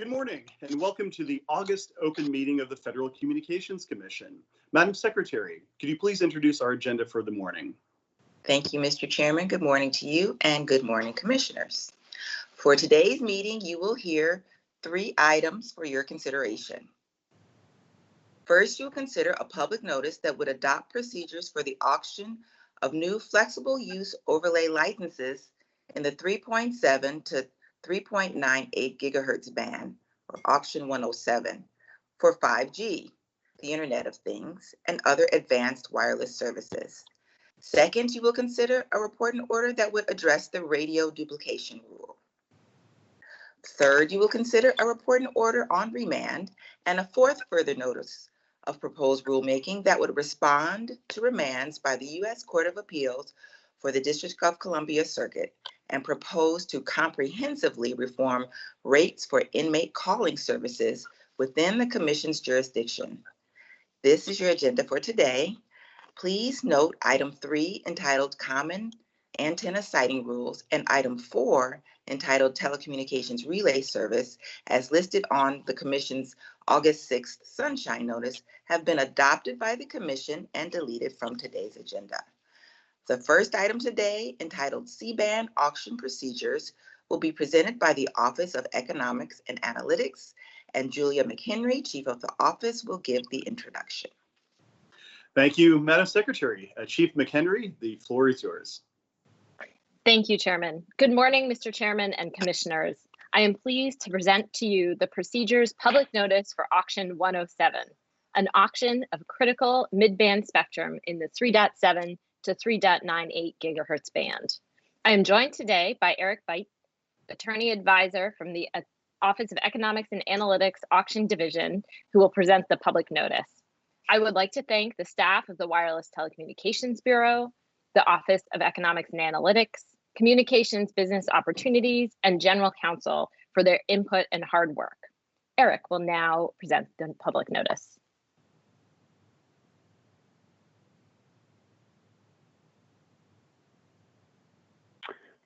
Good morning and welcome to the August open meeting of the Federal Communications Commission. Madam Secretary, could you please introduce our agenda for the morning? Thank you, Mr. Chairman. Good morning to you and good morning, commissioners. For today's meeting, you will hear 3 items for your consideration. First, you'll consider a public notice that would adopt procedures for the auction of new flexible use overlay licenses in the 3.7 to 3.98 gigahertz band, or auction 107, for 5G, the Internet of Things, and other advanced wireless services. Second, you will consider a report and order that would address the radio duplication rule. Third, you will consider a report and order on remand, and a fourth further notice of proposed rulemaking that would respond to remands by the U.S. Court of Appeals for the District of Columbia Circuit and propose to comprehensively reform rates for inmate calling services within the Commission's jurisdiction. This is your agenda for today. Please note item 3 entitled Common Antenna Siting Rules and item 4 entitled Telecommunications Relay Service as listed on the Commission's August 6th Sunshine Notice have been adopted by the Commission and deleted from today's agenda. The first item today, entitled C-band Auction Procedures, will be presented by the Office of Economics and Analytics, and Julia McHenry, Chief of the Office, will give the introduction. Thank you, Madam Secretary. Chief McHenry, the floor is yours. Thank you, Chairman. Good morning, Mr. Chairman and Commissioners. I am pleased to present to you the procedures public notice for Auction 107, an auction of critical mid-band spectrum in the 3.7 to 3.98 gigahertz band. I am joined today by Eric Bite, Attorney Advisor from the Office of Economics and Analytics Auction Division, who will present the public notice. I would like to thank the staff of the Wireless Telecommunications Bureau, the Office of Economics and Analytics, Communications Business Opportunities, and General Counsel for their input and hard work. Eric will now present the public notice.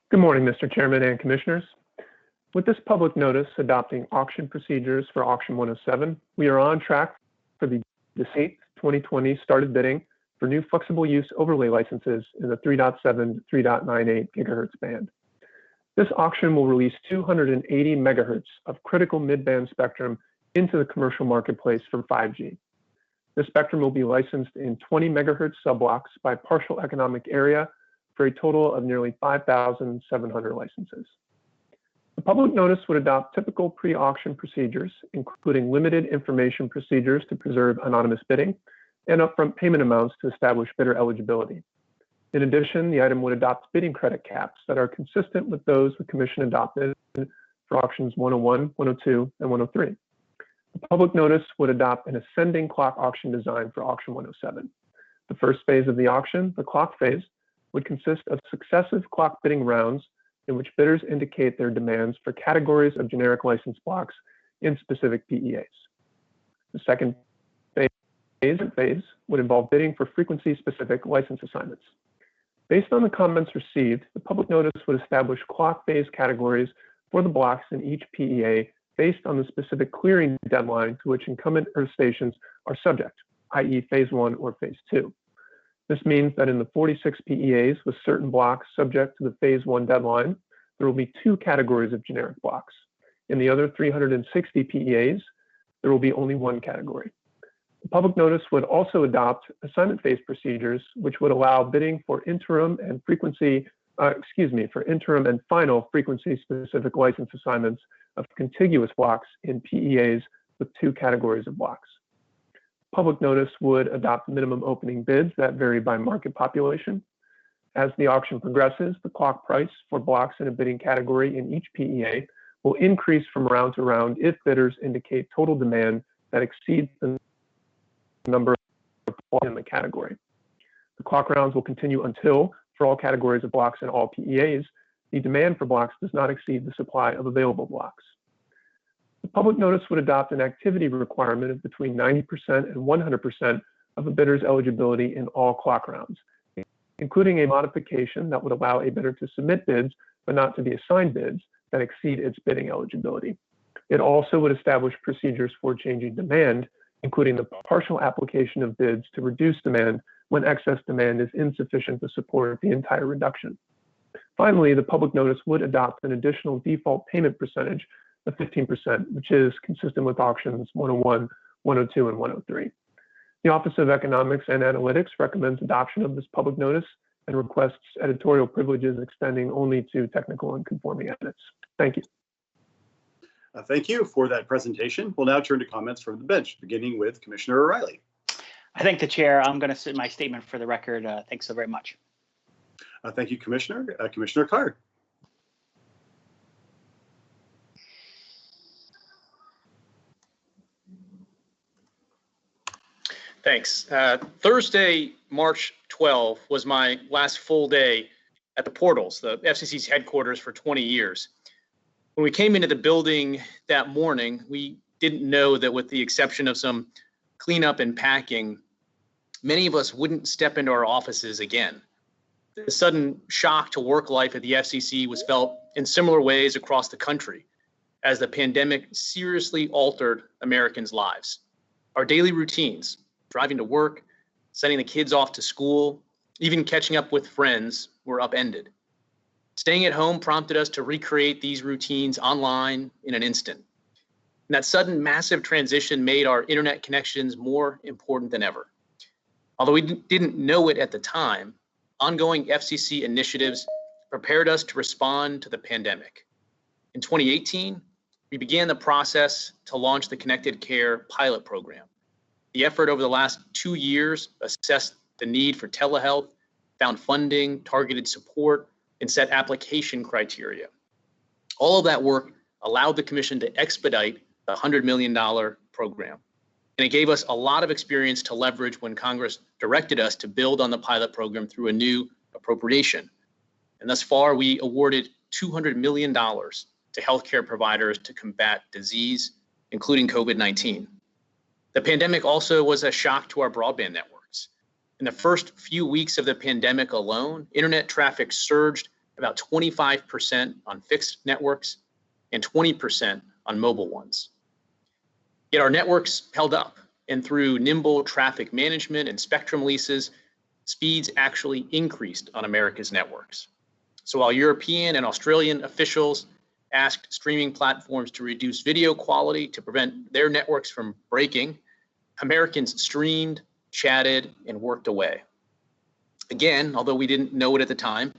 Good morning, Mr. Chairman and Commissioners. With this public notice adopting auction procedures for Auction 107, we are on track for the December 2020 started bidding for new flexible use overlay licenses in the 3.7 to 3.98 gigahertz band. This auction will release 280 megahertz of critical mid-band spectrum into the commercial marketplace for 5G. This spectrum will be licensed in 20 megahertz subblocks by partial economic area for a total of nearly 5,700 licenses. The public notice would adopt typical pre-auction procedures, including limited information procedures to preserve anonymous bidding and upfront payment amounts to establish bidder eligibility. In addition, the item would adopt bidding credit caps that are consistent with those the Commission adopted for auctions 101, 102, and 103. The public notice would adopt an ascending clock auction design for auction 107. The first phase of the auction, the clock phase, would consist of successive clock bidding rounds in which bidders indicate their demands for categories of generic license blocks in specific PEAs. The second phase would involve bidding for frequency-specific license assignments. Based on the comments received, the public notice would establish clock phase categories for the blocks in each PEA based on the specific clearing deadline to which incumbent Earth stations are subject, i.e. phase 1 or phase 2. This means that in the 46 PEAs with certain blocks subject to the phase 1 deadline, there will be 2 categories of generic blocks. In the other 360 PEAs, there will be only 1 category. The public notice would also adopt assignment phase procedures, which would allow bidding for interim and final frequency-specific license assignments of contiguous blocks in PEAs with 2 categories of blocks. Public notice would adopt minimum opening bids that vary by market population. As the auction progresses, the clock price for blocks in a bidding category in each PEA will increase from round to round if bidders indicate total demand that exceeds the number of blocks in the category. The clock rounds will continue until, for all categories of blocks in all PEAs, the demand for blocks does not exceed the supply of available blocks. The public notice would adopt an activity requirement of between 90% and 100% of a bidder's eligibility in all clock rounds, including a modification that would allow a bidder to submit bids but not to be assigned bids that exceed its bidding eligibility. It also would establish procedures for changing demand, including the partial application of bids to reduce demand when excess demand is insufficient to support the entire reduction. Finally, the public notice would adopt an additional default payment percentage of 15%, which is consistent with auctions 101, 102, and 103. The Office of Economics and Analytics recommends adoption of this public notice and requests editorial privileges extending only to technical and conforming edits. Thank you. Thank you for that presentation. We'll now turn to comments from the bench, beginning with Commissioner O'Reilly. I thank the chair. I'm going to submit my statement for the record. Thanks so very much. Thank you, Commissioner. Commissioner Carr. Thanks. Thursday, March 12th was my last full day at the portals, the FCC's headquarters for 20 years. When we came into the building that morning, we didn't know that with the exception of some cleanup and packing, many of us wouldn't step into our offices again. The sudden shock to work life at the FCC was felt in similar ways across the country as the pandemic seriously altered Americans' lives. Our daily routines, driving to work, sending the kids off to school, even catching up with friends, were upended. Staying at home prompted us to recreate these routines online in an instant. And that sudden massive transition made our internet connections more important than ever. Although we didn't know it at the time, ongoing FCC initiatives prepared us to respond to the pandemic. In 2018, we began the process to launch the Connected Care pilot program. The effort over the last 2 years assessed the need for telehealth, found funding, targeted support, and set application criteria. All of that work allowed the Commission to expedite the $100 million program. And it gave us a lot of experience to leverage when Congress directed us to build on the pilot program through a new appropriation. And thus far, we awarded $200 million to healthcare providers to combat disease, including COVID-19. The pandemic also was a shock to our broadband networks. In the first few weeks of the pandemic alone, internet traffic surged about 25% on fixed networks and 20% on mobile ones. Yet our networks held up, and through nimble traffic management and spectrum leases, speeds actually increased on America's networks. So while European and Australian officials asked streaming platforms to reduce video quality to prevent their networks from breaking, Americans streamed, chatted, and worked away. Again, although we didn't know it at the time,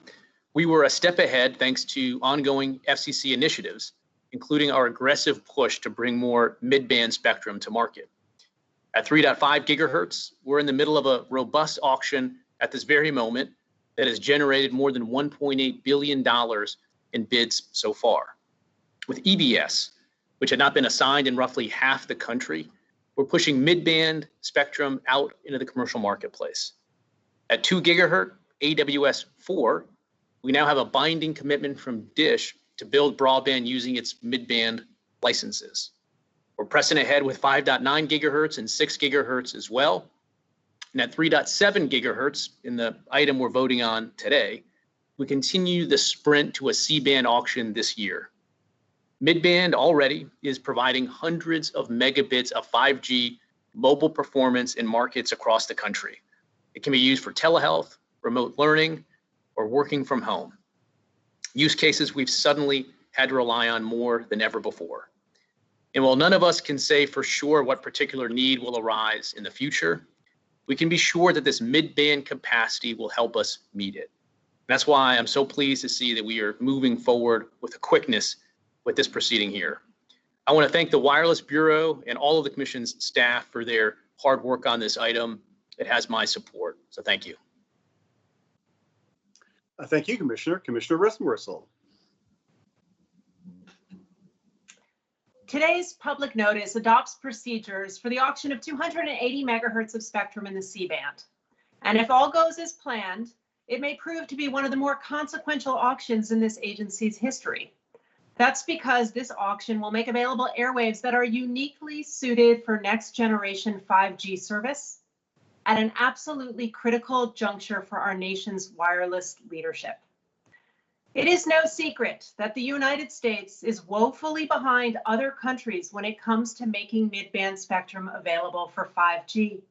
we were a step ahead thanks to ongoing FCC initiatives, including our aggressive push to bring more mid-band spectrum to market. At 3.5 gigahertz, we're in the middle of a robust auction at this very moment that has generated more than $1.8 billion in bids so far. With EBS, which had not been assigned in roughly half the country, we're pushing mid-band spectrum out into the commercial marketplace. At 2 gigahertz AWS-4, we now have a binding commitment from Dish to build broadband using its mid-band licenses. We're pressing ahead with 5.9 gigahertz and 6 gigahertz as well. And at 3.7 gigahertz, in the item we're voting on today, we continue the sprint to a C-band auction this year. Mid-band already is providing hundreds of megabits of 5G mobile performance in markets across the country. It can be used for telehealth, remote learning, or working from home. Use cases we've suddenly had to rely on more than ever before. And while none of us can say for sure what particular need will arise in the future, we can be sure that this mid-band capacity will help us meet it. That's why I'm so pleased to see that we are moving forward with a quickness with this proceeding here. I want to thank the Wireless Bureau and all of the Commission's staff for their hard work on this item. It has my support, so thank you. Thank you, Commissioner. Commissioner Ressenworcel. Today's public notice adopts procedures for the auction of 280 megahertz of spectrum in the C-band. And if all goes as planned, it may prove to be one of the more consequential auctions in this agency's history. That's because this auction will make available airwaves that are uniquely suited for next generation 5G service at an absolutely critical juncture for our nation's wireless leadership. It is no secret that the United States is woefully behind other countries when it comes to making mid-band spectrum available for 5G.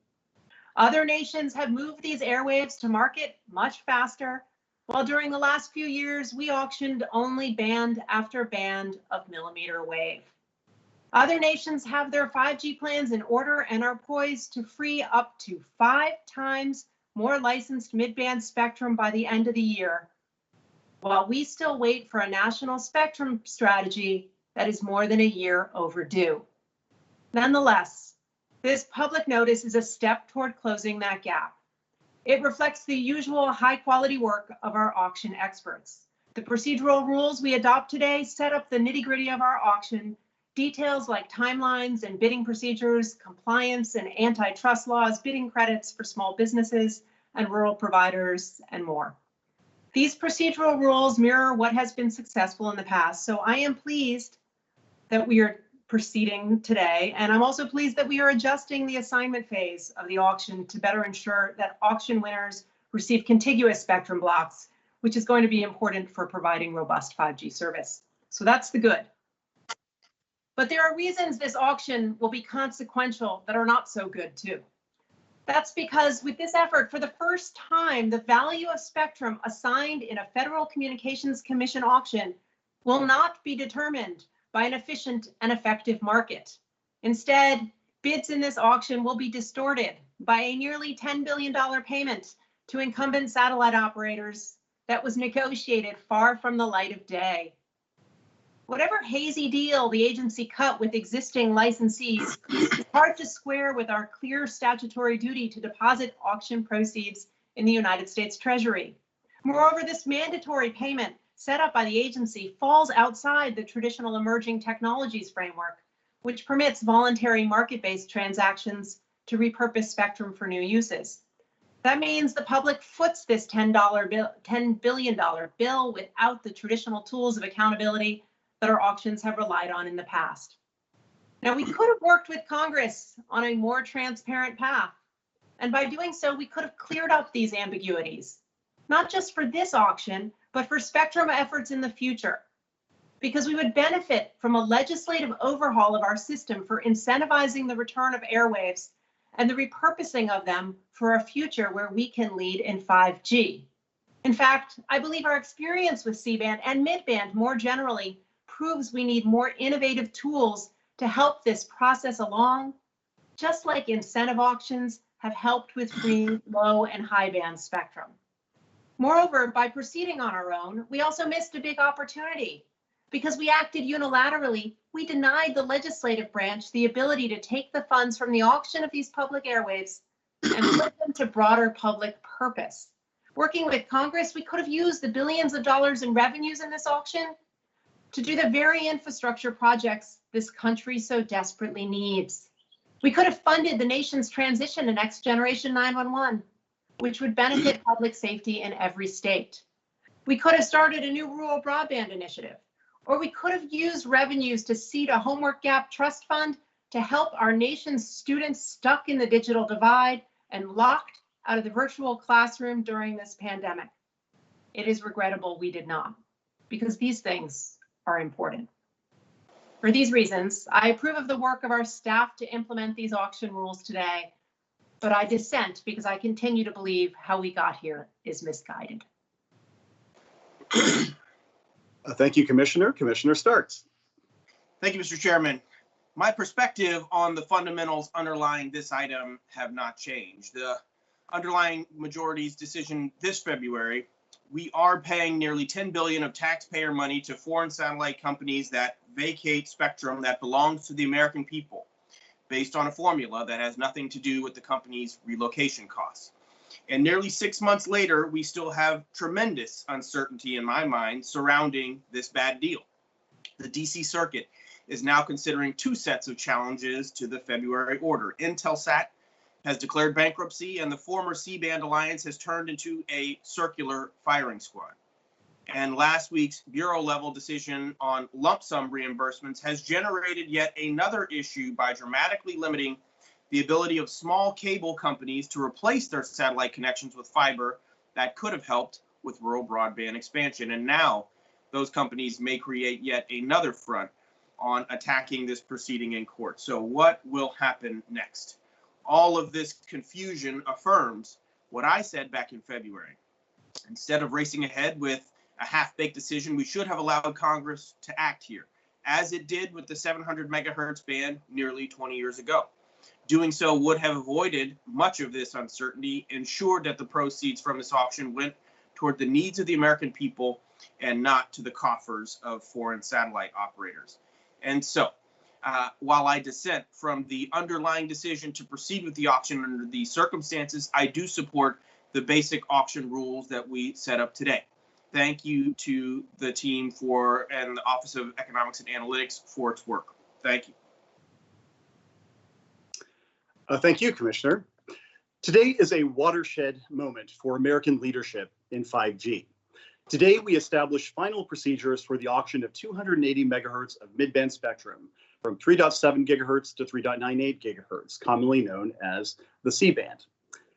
Other nations have moved these airwaves to market much faster, while during the last few years, we auctioned only band after band of millimeter wave. Other nations have their 5G plans in order and are poised to free up to 5 times more licensed mid-band spectrum by the end of the year, while we still wait for a national spectrum strategy that is more than a year overdue. Nonetheless, this public notice is a step toward closing that gap. It reflects the usual high-quality work of our auction experts. The procedural rules we adopt today set up the nitty-gritty of our auction. Details like timelines and bidding procedures, compliance and antitrust laws, bidding credits for small businesses and rural providers, and more. These procedural rules mirror what has been successful in the past, so I am pleased that we are proceeding today, and I'm also pleased that we are adjusting the assignment phase of the auction to better ensure that auction winners receive contiguous spectrum blocks, which is going to be important for providing robust 5G service. So that's the good. But there are reasons this auction will be consequential that are not so good too. That's because with this effort, for the first time, the value of spectrum assigned in a Federal Communications Commission auction will not be determined by an efficient and effective market. Instead, bids in this auction will be distorted by a nearly $10 billion payment to incumbent satellite operators that was negotiated far from the light of day. Whatever hazy deal the agency cut with existing licensees is hard to square with our clear statutory duty to deposit auction proceeds in the United States Treasury. Moreover, this mandatory payment set up by the agency falls outside the traditional emerging technologies framework, which permits voluntary market-based transactions to repurpose spectrum for new uses. That means the public foots this $10 billion bill without the traditional tools of accountability that our auctions have relied on in the past. Now, we could have worked with Congress on a more transparent path, and by doing so, we could have cleared up these ambiguities, not just for this auction, but for spectrum efforts in the future, because we would benefit from a legislative overhaul of our system for incentivizing the return of airwaves and the repurposing of them for a future where we can lead in 5G. In fact, I believe our experience with C-band and mid-band more generally proves we need more innovative tools to help this process along, just like incentive auctions have helped with freeing low and high band spectrum. Moreover, by proceeding on our own, we also missed a big opportunity. Because we acted unilaterally, we denied the legislative branch the ability to take the funds from the auction of these public airwaves and put them to broader public purpose. Working with Congress, we could have used the billions of dollars in revenues in this auction to do the very infrastructure projects this country so desperately needs. We could have funded the nation's transition to next generation 911, which would benefit public safety in every state. We could have started a new rural broadband initiative, or we could have used revenues to seed a homework gap trust fund to help our nation's students stuck in the digital divide and locked out of the virtual classroom during this pandemic. It is regrettable we did not, because these things are important. For these reasons, I approve of the work of our staff to implement these auction rules today, but I dissent because I continue to believe how we got here is misguided. Thank you, Commissioner. Commissioner Starks. Thank you, Mr. Chairman. My perspective on the fundamentals underlying this item have not changed. The underlying majority's decision this February, we are paying nearly $10 billion of taxpayer money to foreign satellite companies that vacate spectrum that belongs to the American people based on a formula that has nothing to do with the company's relocation costs. And nearly 6 months later, we still have tremendous uncertainty in my mind surrounding this bad deal. The DC Circuit is now considering 2 sets of challenges to the February order. Intelsat has declared bankruptcy, and the former C-band alliance has turned into a circular firing squad. And last week's bureau-level decision on lump sum reimbursements has generated yet another issue by dramatically limiting the ability of small cable companies to replace their satellite connections with fiber that could have helped with rural broadband expansion. And now those companies may create yet another front on attacking this proceeding in court. So what will happen next? All of this confusion affirms what I said back in February. Instead of racing ahead with a half-baked decision, we should have allowed Congress to act here, as it did with the 700 megahertz ban nearly 20 years ago. Doing so would have avoided much of this uncertainty, ensured that the proceeds from this auction went toward the needs of the American people and not to the coffers of foreign satellite operators. And so, while I dissent from the underlying decision to proceed with the auction under these circumstances, I do support the basic auction rules that we set up today. Thank you to the team and the Office of Economics and Analytics for its work. Thank you. Thank you, Commissioner. Today is a watershed moment for American leadership in 5G. Today, we establish final procedures for the auction of 280 megahertz of mid-band spectrum from 3.7 gigahertz to 3.98 gigahertz, commonly known as the C-band.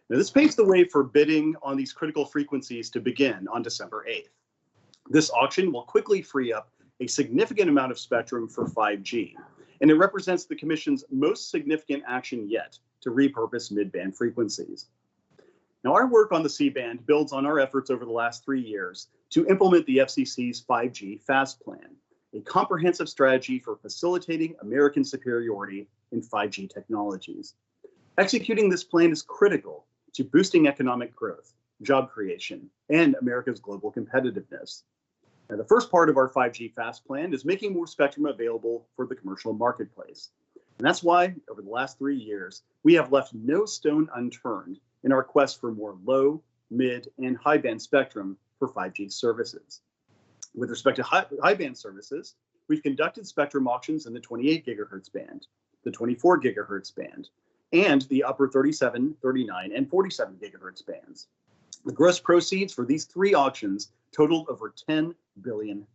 Now, this paves the way for bidding on these critical frequencies to begin on December 8th. This auction will quickly free up a significant amount of spectrum for 5G, and it represents the Commission's most significant action yet to repurpose mid-band frequencies. Now, our work on the C-band builds on our efforts over the last 3 years to implement the FCC's 5G FAST Plan, a comprehensive strategy for facilitating American superiority in 5G technologies. Executing this plan is critical to boosting economic growth, job creation, and America's global competitiveness. Now, the first part of our 5G FAST Plan is making more spectrum available for the commercial marketplace. And that's why, over the last 3 years, we have left no stone unturned in our quest for more low, mid, and high-band spectrum for 5G services. With respect to high-band services, we've conducted spectrum auctions in the 28 gigahertz band, the 24 gigahertz band, and the upper 37, 39, and 47 gigahertz bands. The gross proceeds for these 3 auctions totaled over $10 billion.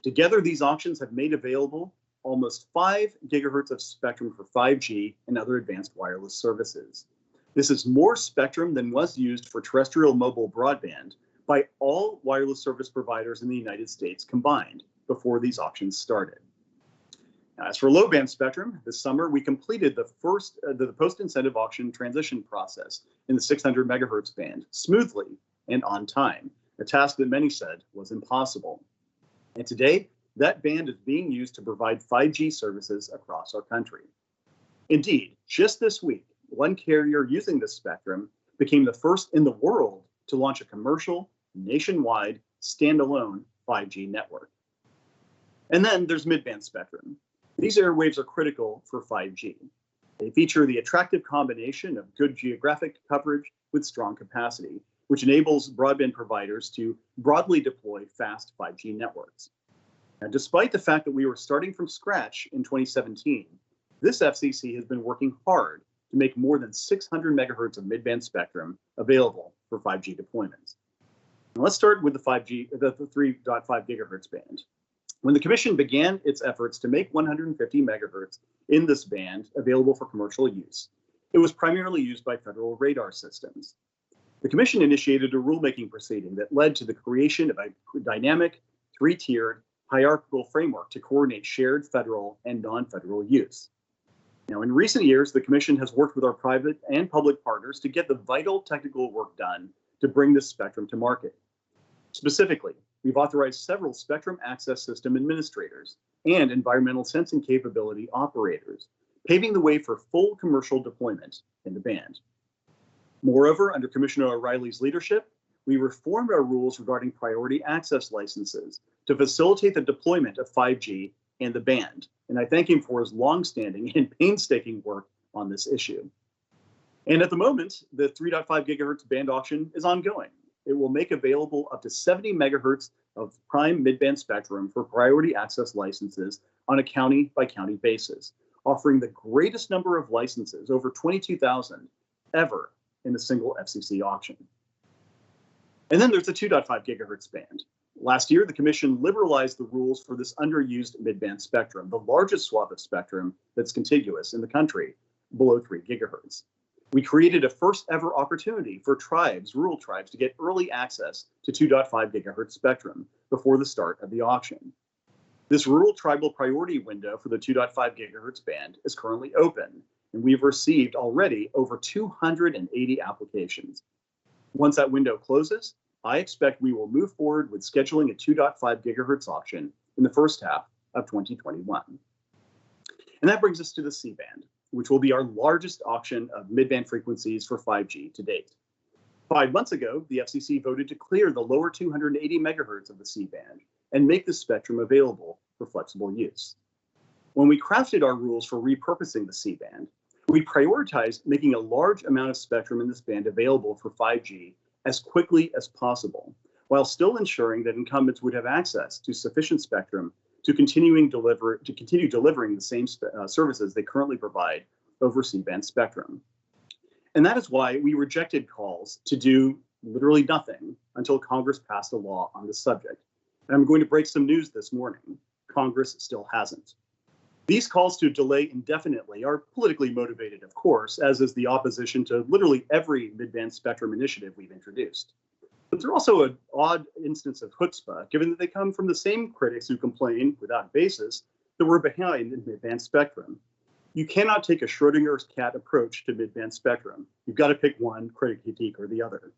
Together, these auctions have made available almost 5 gigahertz of spectrum for 5G and other advanced wireless services. This is more spectrum than was used for terrestrial mobile broadband by all wireless service providers in the United States combined before these auctions started. Now, as for low-band spectrum, this summer we completed the post-incentive auction transition process in the 600 megahertz band smoothly and on time, a task that many said was impossible. And today, that band is being used to provide 5G services across our country. Indeed, just this week, one carrier using this spectrum became the first in the world to launch a commercial, nationwide, standalone 5G network. And then there's mid-band spectrum. These airwaves are critical for 5G. They feature the attractive combination of good geographic coverage with strong capacity, which enables broadband providers to broadly deploy fast 5G networks. Now, despite the fact that we were starting from scratch in 2017, this FCC has been working hard to make more than 600 megahertz of mid-band spectrum available for 5G deployments. Now, let's start with the 3.5 gigahertz band. When the Commission began its efforts to make 150 megahertz in this band available for commercial use, it was primarily used by federal radar systems. The Commission initiated a rulemaking proceeding that led to the creation of a dynamic, 3-tiered, hierarchical framework to coordinate shared federal and non-federal use. Now, in recent years, the Commission has worked with our private and public partners to get the vital technical work done to bring this spectrum to market. Specifically, we've authorized several spectrum access system administrators and environmental sensing capability operators, paving the way for full commercial deployment in the band. Moreover, under Commissioner O'Reilly's leadership, we reformed our rules regarding priority access licenses to facilitate the deployment of 5G and the band, and I thank him for his longstanding and painstaking work on this issue. And at the moment, the 3.5 gigahertz band auction is ongoing. It will make available up to 70 megahertz of prime mid-band spectrum for priority access licenses on a county-by-county basis, offering the greatest number of licenses, over 22,000, ever in a single FCC auction. And then there's the 2.5 gigahertz band. Last year, the Commission liberalized the rules for this underused mid-band spectrum, the largest swath of spectrum that's contiguous in the country, below 3 gigahertz. We created a first ever opportunity for tribes, rural tribes, to get early access to 2.5 gigahertz spectrum before the start of the auction. This rural tribal priority window for the 2.5 gigahertz band is currently open, and we've received already over 280 applications. Once that window closes, I expect we will move forward with scheduling a 2.5 gigahertz auction in the first half of 2021. And that brings us to the C-band, which will be our largest auction of mid-band frequencies for 5G to date. 5 months ago, the FCC voted to clear the lower 280 megahertz of the C-band and make the spectrum available for flexible use. When we crafted our rules for repurposing the C-band, we prioritized making a large amount of spectrum in this band available for 5G as quickly as possible, while still ensuring that incumbents would have access to sufficient spectrum to continue delivering the same services they currently provide over C-band spectrum. And that is why we rejected calls to do literally nothing until Congress passed a law on the subject. And I'm going to break some news this morning. Congress still hasn't. These calls to delay indefinitely are politically motivated, of course, as is the opposition to literally every mid-band spectrum initiative we've introduced. But they're also an odd instance of chutzpah, given that they come from the same critics who complain, without basis, that we're behind in mid-band spectrum. You cannot take a Schrodinger's cat approach to mid-band spectrum. You've got to pick one critique or the other.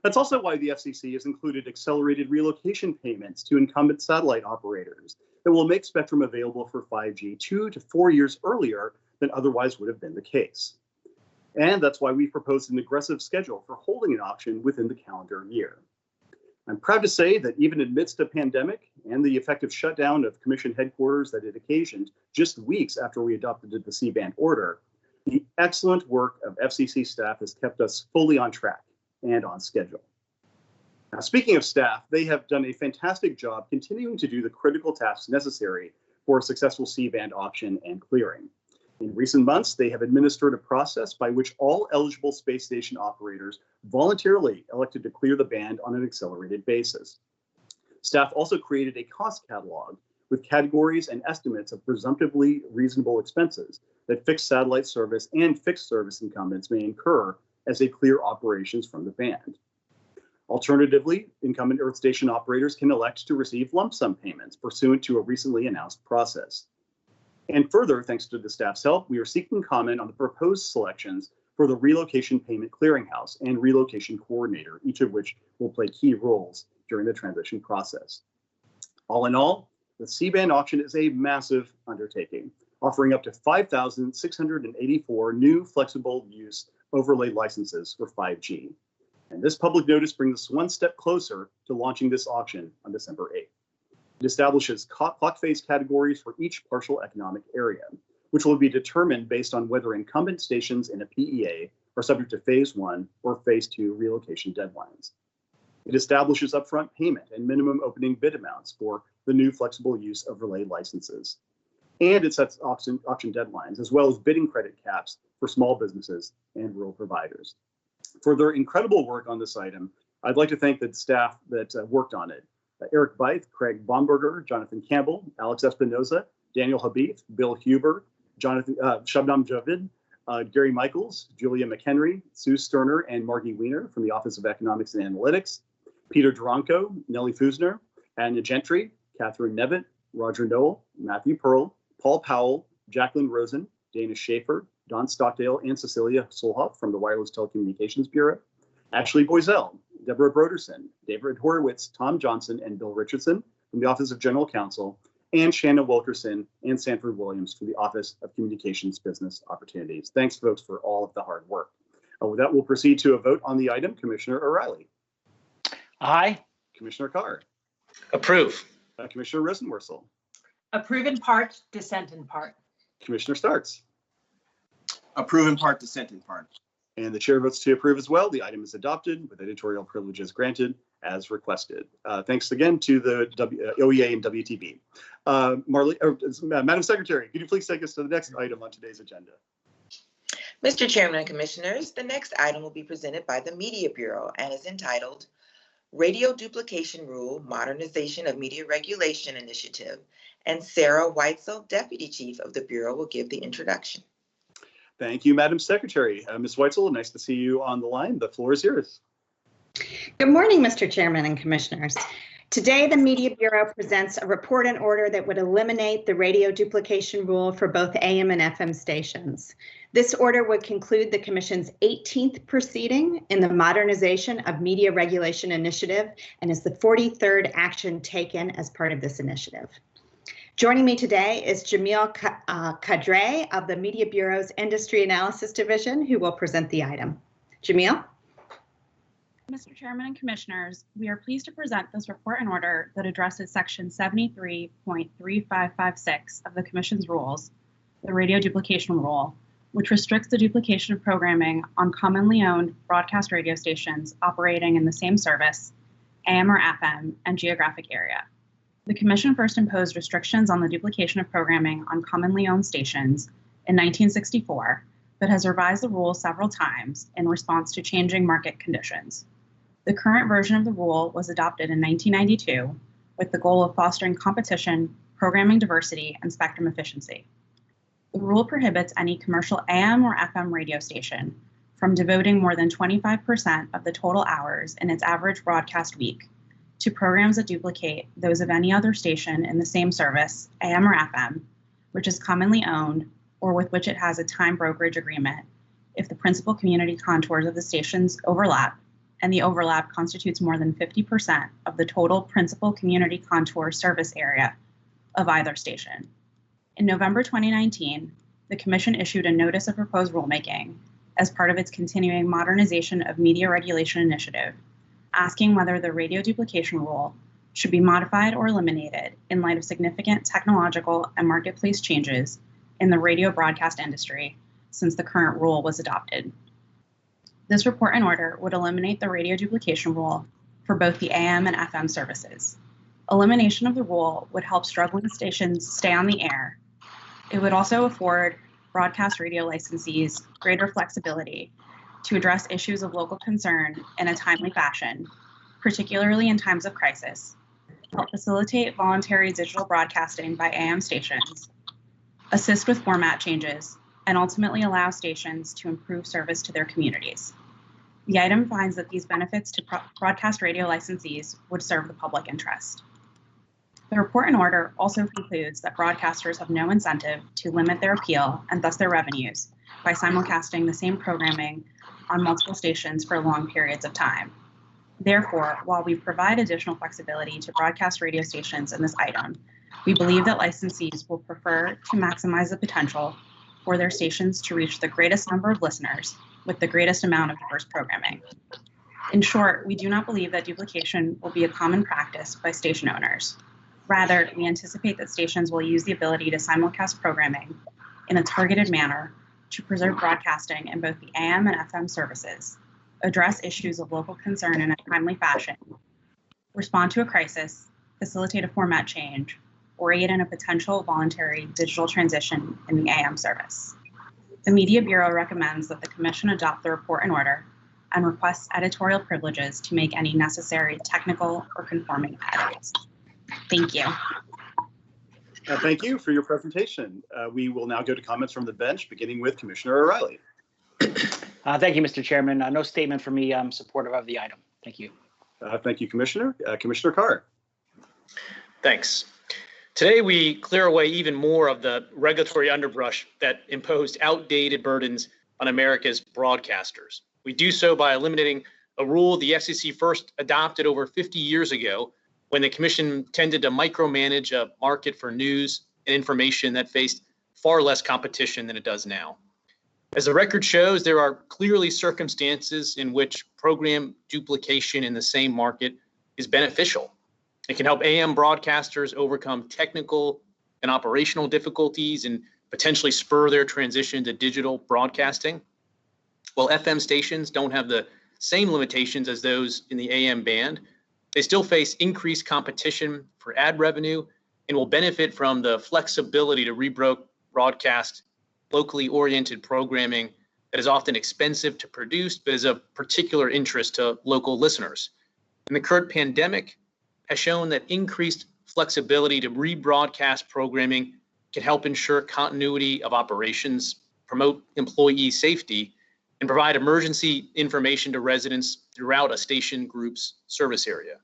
That's also why the FCC has included accelerated relocation payments to incumbent satellite operators that will make spectrum available for 5G 2 to 4 years earlier than otherwise would have been the case. And that's why we proposed an aggressive schedule for holding an auction within the calendar year. I'm proud to say that even amidst a pandemic and the effective shutdown of Commission headquarters that it occasioned just weeks after we adopted the C-band order, the excellent work of FCC staff has kept us fully on track and on schedule. Now, speaking of staff, they have done a fantastic job continuing to do the critical tasks necessary for a successful C-band auction and clearing. In recent months, they have administered a process by which all eligible space station operators voluntarily elected to clear the band on an accelerated basis. Staff also created a cost catalog with categories and estimates of presumptively reasonable expenses that fixed satellite service and fixed service incumbents may incur as they clear operations from the band. Alternatively, incumbent Earth station operators can elect to receive lump sum payments pursuant to a recently announced process. And further, thanks to the staff's help, we are seeking comment on the proposed selections for the Relocation Payment Clearinghouse and Relocation Coordinator, each of which will play key roles during the transition process. All in all, the C-band auction is a massive undertaking, offering up to 5,684 new flexible use overlay licenses for 5G. And this public notice brings us one step closer to launching this auction on December 8th. It establishes clock phase categories for each partial economic area, which will be determined based on whether incumbent stations in a PEA are subject to phase 1 or phase 2 relocation deadlines. It establishes upfront payment and minimum opening bid amounts for the new flexible use overlay licenses. And it sets auction deadlines, as well as bidding credit caps for small businesses and rural providers. For their incredible work on this item, I'd like to thank the staff that worked on it. Eric Beith, Craig Baumberger, Jonathan Campbell, Alex Espinoza, Daniel Habib, Bill Huber, Shabnam Javid, Gary Michaels, Julia McHenry, Sue Sterner, and Margie Wiener from the Office of Economics and Analytics, Peter Duranko, Nellie Fusner, Anna Gentry, Catherine Nevitt, Roger Noel, Matthew Pearl, Paul Powell, Jacqueline Rosen, Dana Schaefer, Don Stockdale, and Cecilia Solhoff from the Wireless Telecommunications Bureau, Ashley Boisel, Deborah Broderson, David Horowitz, Tom Johnson, and Bill Richardson from the Office of General Counsel, and Shannon Wilkerson and Sanford Williams from the Office of Communications Business Opportunities. Thanks, folks, for all of the hard work. With that, we'll proceed to a vote on the item. Commissioner O'Reilly. Aye. Commissioner Carr. Approve. Commissioner Rosenworcel. Approve in part, dissent in part. Commissioner Starks. Approve in part, dissent in part. And the chair votes to approve as well. The item is adopted with editorial privileges granted as requested. Thanks again to the OEA and WTB. Madam Secretary, could you please take us to the next item on today's agenda? Mr. Chairman and Commissioners, the next item will be presented by the Media Bureau and is entitled Radio Duplication Rule Modernization of Media Regulation Initiative, and Sarah Weitzel, Deputy Chief of the Bureau, will give the introduction. Thank you, Madam Secretary. Ms. Weitzel, nice to see you on the line. The floor is yours. Good morning, Mr. Chairman and Commissioners. Today, the Media Bureau presents a report and order that would eliminate the radio duplication rule for both AM and FM stations. This order would conclude the Commission's 18th proceeding in the Modernization of Media Regulation Initiative and is the 43rd action taken as part of this initiative. Joining me today is Jamil Kadre of the Media Bureau's Industry Analysis Division, who will present the item. Jamil? Mr. Chairman and Commissioners, we are pleased to present this report and order that addresses Section 73.3556 of the Commission's rules, the radio duplication rule, which restricts the duplication of programming on commonly owned broadcast radio stations operating in the same service, AM or FM, and geographic area. The Commission first imposed restrictions on the duplication of programming on commonly owned stations in 1964, but has revised the rule several times in response to changing market conditions. The current version of the rule was adopted in 1992 with the goal of fostering competition, programming diversity, and spectrum efficiency. The rule prohibits any commercial AM or FM radio station from devoting more than 25% of the total hours in its average broadcast week to programs that duplicate those of any other station in the same service, AM or FM, which is commonly owned or with which it has a time brokerage agreement if the principal community contours of the stations overlap and the overlap constitutes more than 50% of the total principal community contour service area of either station. In November 2019, the Commission issued a Notice of Proposed Rulemaking as part of its continuing Modernization of Media Regulation Initiative, asking whether the radio duplication rule should be modified or eliminated in light of significant technological and marketplace changes in the radio broadcast industry since the current rule was adopted. This report and order would eliminate the radio duplication rule for both the AM and FM services. Elimination of the rule would help struggling stations stay on the air. It would also afford broadcast radio licensees greater flexibility to address issues of local concern in a timely fashion, particularly in times of crisis, help facilitate voluntary digital broadcasting by AM stations, assist with format changes, and ultimately allow stations to improve service to their communities. The item finds that these benefits to broadcast radio licensees would serve the public interest. The report and order also concludes that broadcasters have no incentive to limit their appeal and thus their revenues by simulcasting the same programming on multiple stations for long periods of time. Therefore, while we provide additional flexibility to broadcast radio stations in this item, we believe that licensees will prefer to maximize the potential for their stations to reach the greatest number of listeners with the greatest amount of diverse programming. In short, we do not believe that duplication will be a common practice by station owners. Rather, we anticipate that stations will use the ability to simulcast programming in a targeted manner to preserve broadcasting in both the AM and FM services, address issues of local concern in a timely fashion, respond to a crisis, facilitate a format change, or aid in a potential voluntary digital transition in the AM service. The Media Bureau recommends that the Commission adopt the report and order and requests editorial privileges to make any necessary technical or conforming edits. Thank you. Thank you for your presentation. We will now go to comments from the bench, beginning with Commissioner O'Reilly. Thank you, Mr. Chairman. No statement for me. I'm supportive of the item. Thank you. Thank you, Commissioner. Commissioner Carr. Thanks. Today, we clear away even more of the regulatory underbrush that imposed outdated burdens on America's broadcasters. We do so by eliminating a rule the FCC first adopted over 50 years ago when the Commission tended to micromanage a market for news and information that faced far less competition than it does now. As the record shows, there are clearly circumstances in which program duplication in the same market is beneficial. It can help AM broadcasters overcome technical and operational difficulties and potentially spur their transition to digital broadcasting. While FM stations don't have the same limitations as those in the AM band, they still face increased competition for ad revenue and will benefit from the flexibility to rebroadcast locally oriented programming that is often expensive to produce, but is of particular interest to local listeners. And the current pandemic has shown that increased flexibility to rebroadcast programming can help ensure continuity of operations, promote employee safety, and provide emergency information to residents throughout a station group's service area.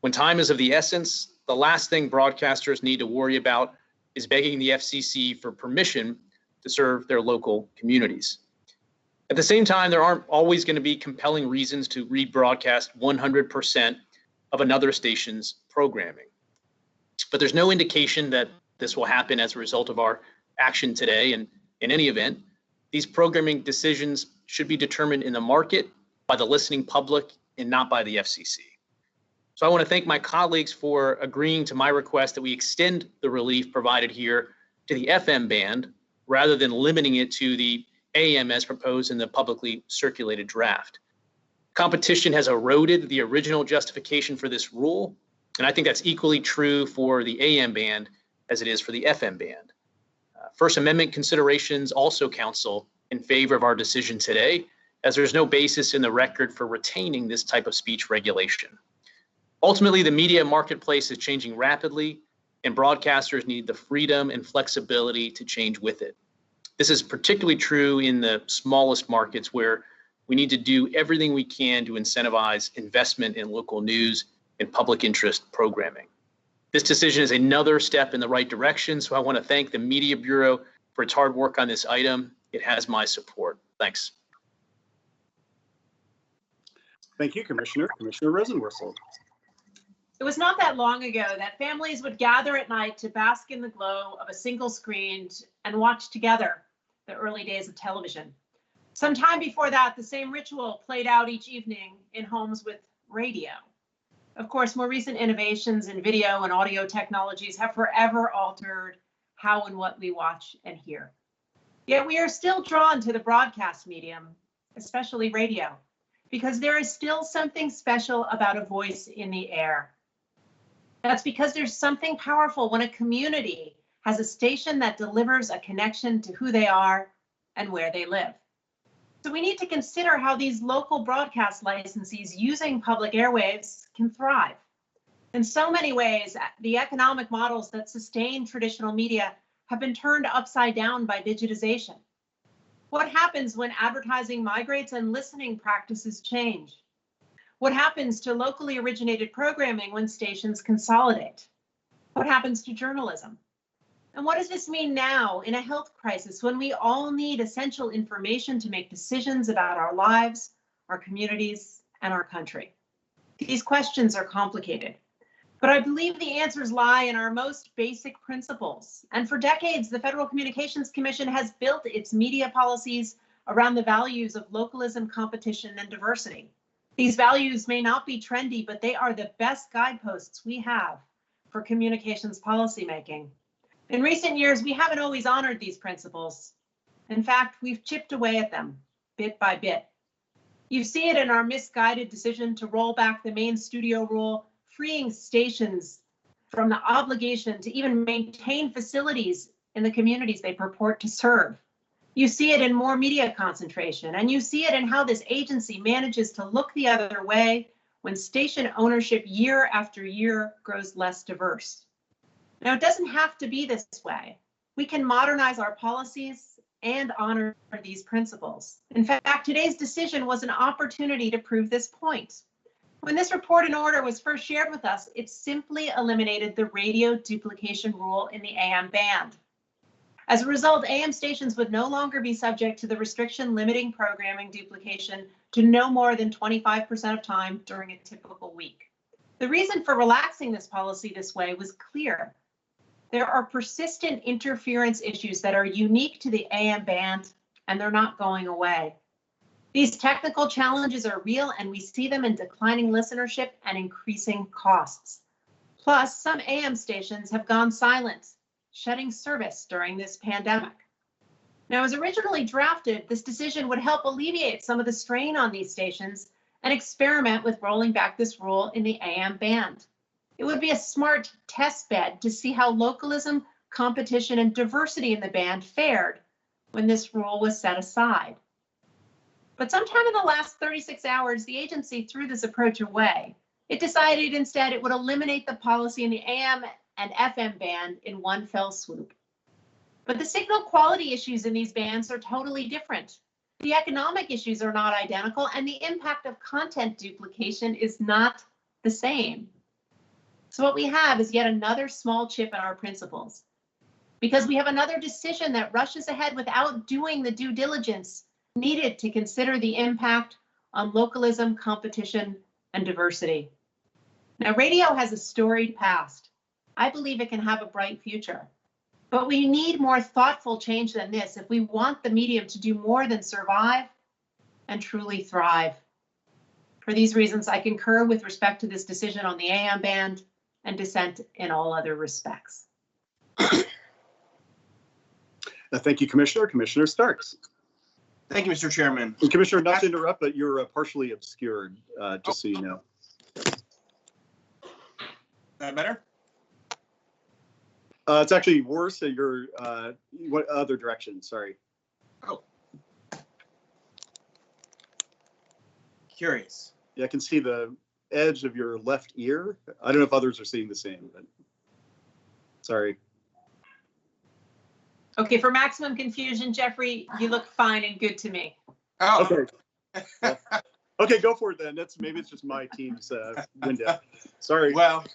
When time is of the essence, the last thing broadcasters need to worry about is begging the FCC for permission to serve their local communities. At the same time, there aren't always going to be compelling reasons to rebroadcast 100% of another station's programming. But there's no indication that this will happen as a result of our action today. And in any event, these programming decisions should be determined in the market by the listening public and not by the FCC. So I want to thank my colleagues for agreeing to my request that we extend the relief provided here to the FM band rather than limiting it to the AM as proposed in the publicly circulated draft. Competition has eroded the original justification for this rule, and I think that's equally true for the AM band as it is for the FM band. First Amendment considerations also counsel in favor of our decision today, as there's no basis in the record for retaining this type of speech regulation. Ultimately, the media marketplace is changing rapidly, and broadcasters need the freedom and flexibility to change with it. This is particularly true in the smallest markets where we need to do everything we can to incentivize investment in local news and public interest programming. This decision is another step in the right direction, so I want to thank the Media Bureau for its hard work on this item. It has my support. Thanks. Thank you, Commissioner. Commissioner Rosenworcel. It was not that long ago that families would gather at night to bask in the glow of a single screen and watch together the early days of television. Some time before that, the same ritual played out each evening in homes with radio. Of course, more recent innovations in video and audio technologies have forever altered how and what we watch and hear. Yet we are still drawn to the broadcast medium, especially radio, because there is still something special about a voice in the air. That's because there's something powerful when a community has a station that delivers a connection to who they are and where they live. So we need to consider how these local broadcast licensees using public airwaves can thrive. In so many ways, the economic models that sustain traditional media have been turned upside down by digitization. What happens when advertising migrates and listening practices change? What happens to locally originated programming when stations consolidate? What happens to journalism? And what does this mean now in a health crisis when we all need essential information to make decisions about our lives, our communities, and our country? These questions are complicated, but I believe the answers lie in our most basic principles. And for decades, the Federal Communications Commission has built its media policies around the values of localism, competition, and diversity. These values may not be trendy, but they are the best guideposts we have for communications policymaking. In recent years, we haven't always honored these principles. In fact, we've chipped away at them bit by bit. You see it in our misguided decision to roll back the main studio rule, freeing stations from the obligation to even maintain facilities in the communities they purport to serve. You see it in more media concentration, and you see it in how this agency manages to look the other way when station ownership year after year grows less diverse. Now, it doesn't have to be this way. We can modernize our policies and honor these principles. In fact, today's decision was an opportunity to prove this point. When this report and order was first shared with us, it simply eliminated the radio duplication rule in the AM band. As a result, AM stations would no longer be subject to the restriction limiting programming duplication to no more than 25% of time during a typical week. The reason for relaxing this policy this way was clear. There are persistent interference issues that are unique to the AM band, and they're not going away. These technical challenges are real, and we see them in declining listenership and increasing costs. Plus, some AM stations have gone silent, shutting service during this pandemic. Now, as originally drafted, this decision would help alleviate some of the strain on these stations and experiment with rolling back this rule in the AM band. It would be a smart test bed to see how localism, competition, and diversity in the band fared when this rule was set aside. But sometime in the last 36 hours, the agency threw this approach away. It decided instead it would eliminate the policy in the AM and FM band in one fell swoop. But the signal quality issues in these bands are totally different. The economic issues are not identical, and the impact of content duplication is not the same. So what we have is yet another small chip in our principles, because we have another decision that rushes ahead without doing the due diligence needed to consider the impact on localism, competition, and diversity. Now, radio has a storied past. I believe it can have a bright future, but we need more thoughtful change than this if we want the medium to do more than survive and truly thrive. For these reasons, I concur with respect to this decision on the AM band and dissent in all other respects. Thank you, Commissioner. Commissioner Starks. Thank you, Mr. Chairman. And Commissioner, not to interrupt, but you're partially obscured, just so you know. Is that better? It's actually worse. You're what other direction? Sorry. Oh. Curious. Yeah, I can see the edge of your left ear. I don't know if others are seeing the same, but sorry. Okay, for maximum confusion, Jeffrey, you look fine and good to me. Oh. Okay. Well, okay, go for it then. Maybe it's just my team's window. Sorry. Well,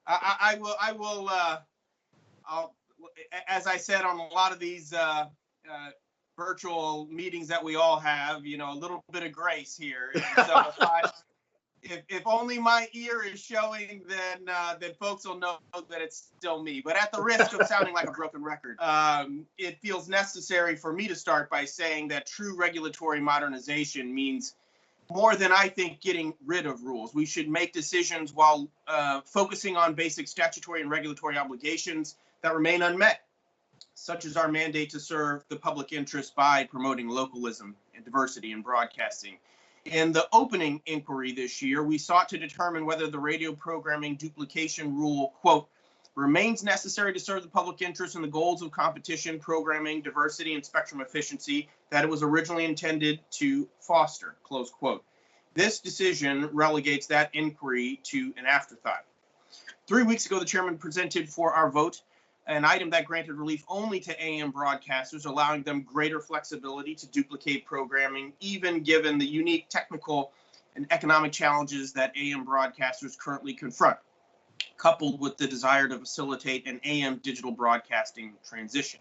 I will. I'll, as I said on a lot of these virtual meetings that we all have, you know, a little bit of grace here. And so if only my ear is showing, then folks will know that it's still me. But at the risk of sounding like a broken record, it feels necessary for me to start by saying that true regulatory modernization means more than, I think, getting rid of rules. We should make decisions while focusing on basic statutory and regulatory obligations that remain unmet, such as our mandate to serve the public interest by promoting localism and diversity in broadcasting. In the opening inquiry this year, we sought to determine whether the radio programming duplication rule, quote, remains necessary to serve the public interest and the goals of competition, programming, diversity, and spectrum efficiency that it was originally intended to foster, close quote. This decision relegates that inquiry to an afterthought. 3 weeks ago, the chairman presented for our vote an item that granted relief only to AM broadcasters, allowing them greater flexibility to duplicate programming, even given the unique technical and economic challenges that AM broadcasters currently confront, coupled with the desire to facilitate an AM digital broadcasting transition.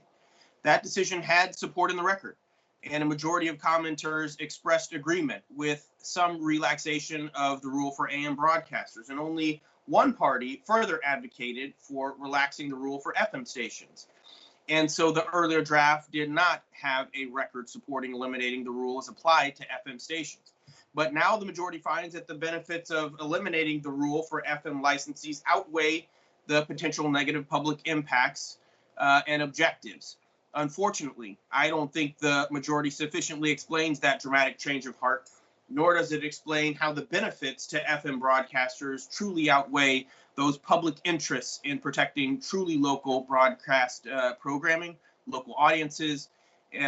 That decision had support in the record, and a majority of commenters expressed agreement with some relaxation of the rule for AM broadcasters, and only one party further advocated for relaxing the rule for FM stations. And so the earlier draft did not have a record supporting eliminating the rule as applied to FM stations. But now the majority finds that the benefits of eliminating the rule for FM licensees outweigh the potential negative public impacts and objectives. Unfortunately, I don't think the majority sufficiently explains that dramatic change of heart, nor does it explain how the benefits to FM broadcasters truly outweigh those public interests in protecting truly local broadcast programming, local audiences,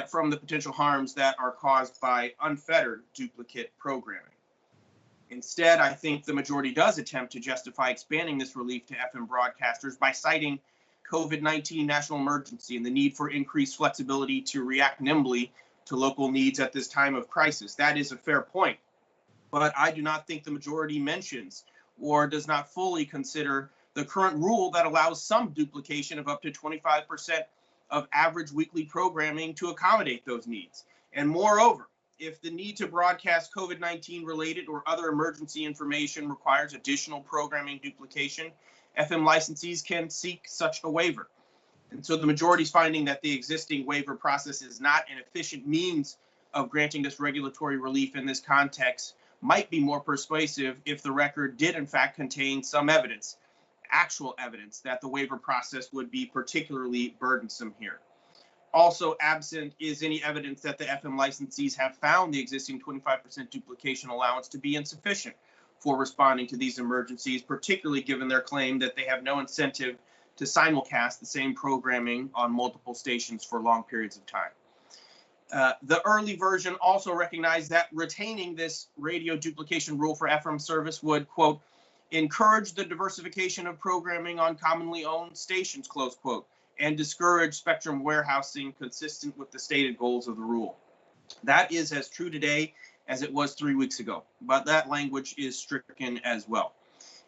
from the potential harms that are caused by unfettered duplicate programming. Instead, I think the majority does attempt to justify expanding this relief to FM broadcasters by citing COVID-19 national emergency and the need for increased flexibility to react nimbly to local needs at this time of crisis. That is a fair point, but I do not think the majority mentions or does not fully consider the current rule that allows some duplication of up to 25% of average weekly programming to accommodate those needs. And moreover, if the need to broadcast COVID-19 related or other emergency information requires additional programming duplication, FM licensees can seek such a waiver. And so the majority is finding that the existing waiver process is not an efficient means of granting this regulatory relief in this context, might be more persuasive if the record did in fact contain some evidence, actual evidence, that the waiver process would be particularly burdensome here. Also absent is any evidence that the FM licensees have found the existing 25% duplication allowance to be insufficient for responding to these emergencies, particularly given their claim that they have no incentive to simulcast the same programming on multiple stations for long periods of time. The early version also recognized that retaining this radio duplication rule for FM service would, quote, encourage the diversification of programming on commonly owned stations, close quote, and discourage spectrum warehousing consistent with the stated goals of the rule. That is as true today as it was 3 weeks ago, but that language is stricken as well.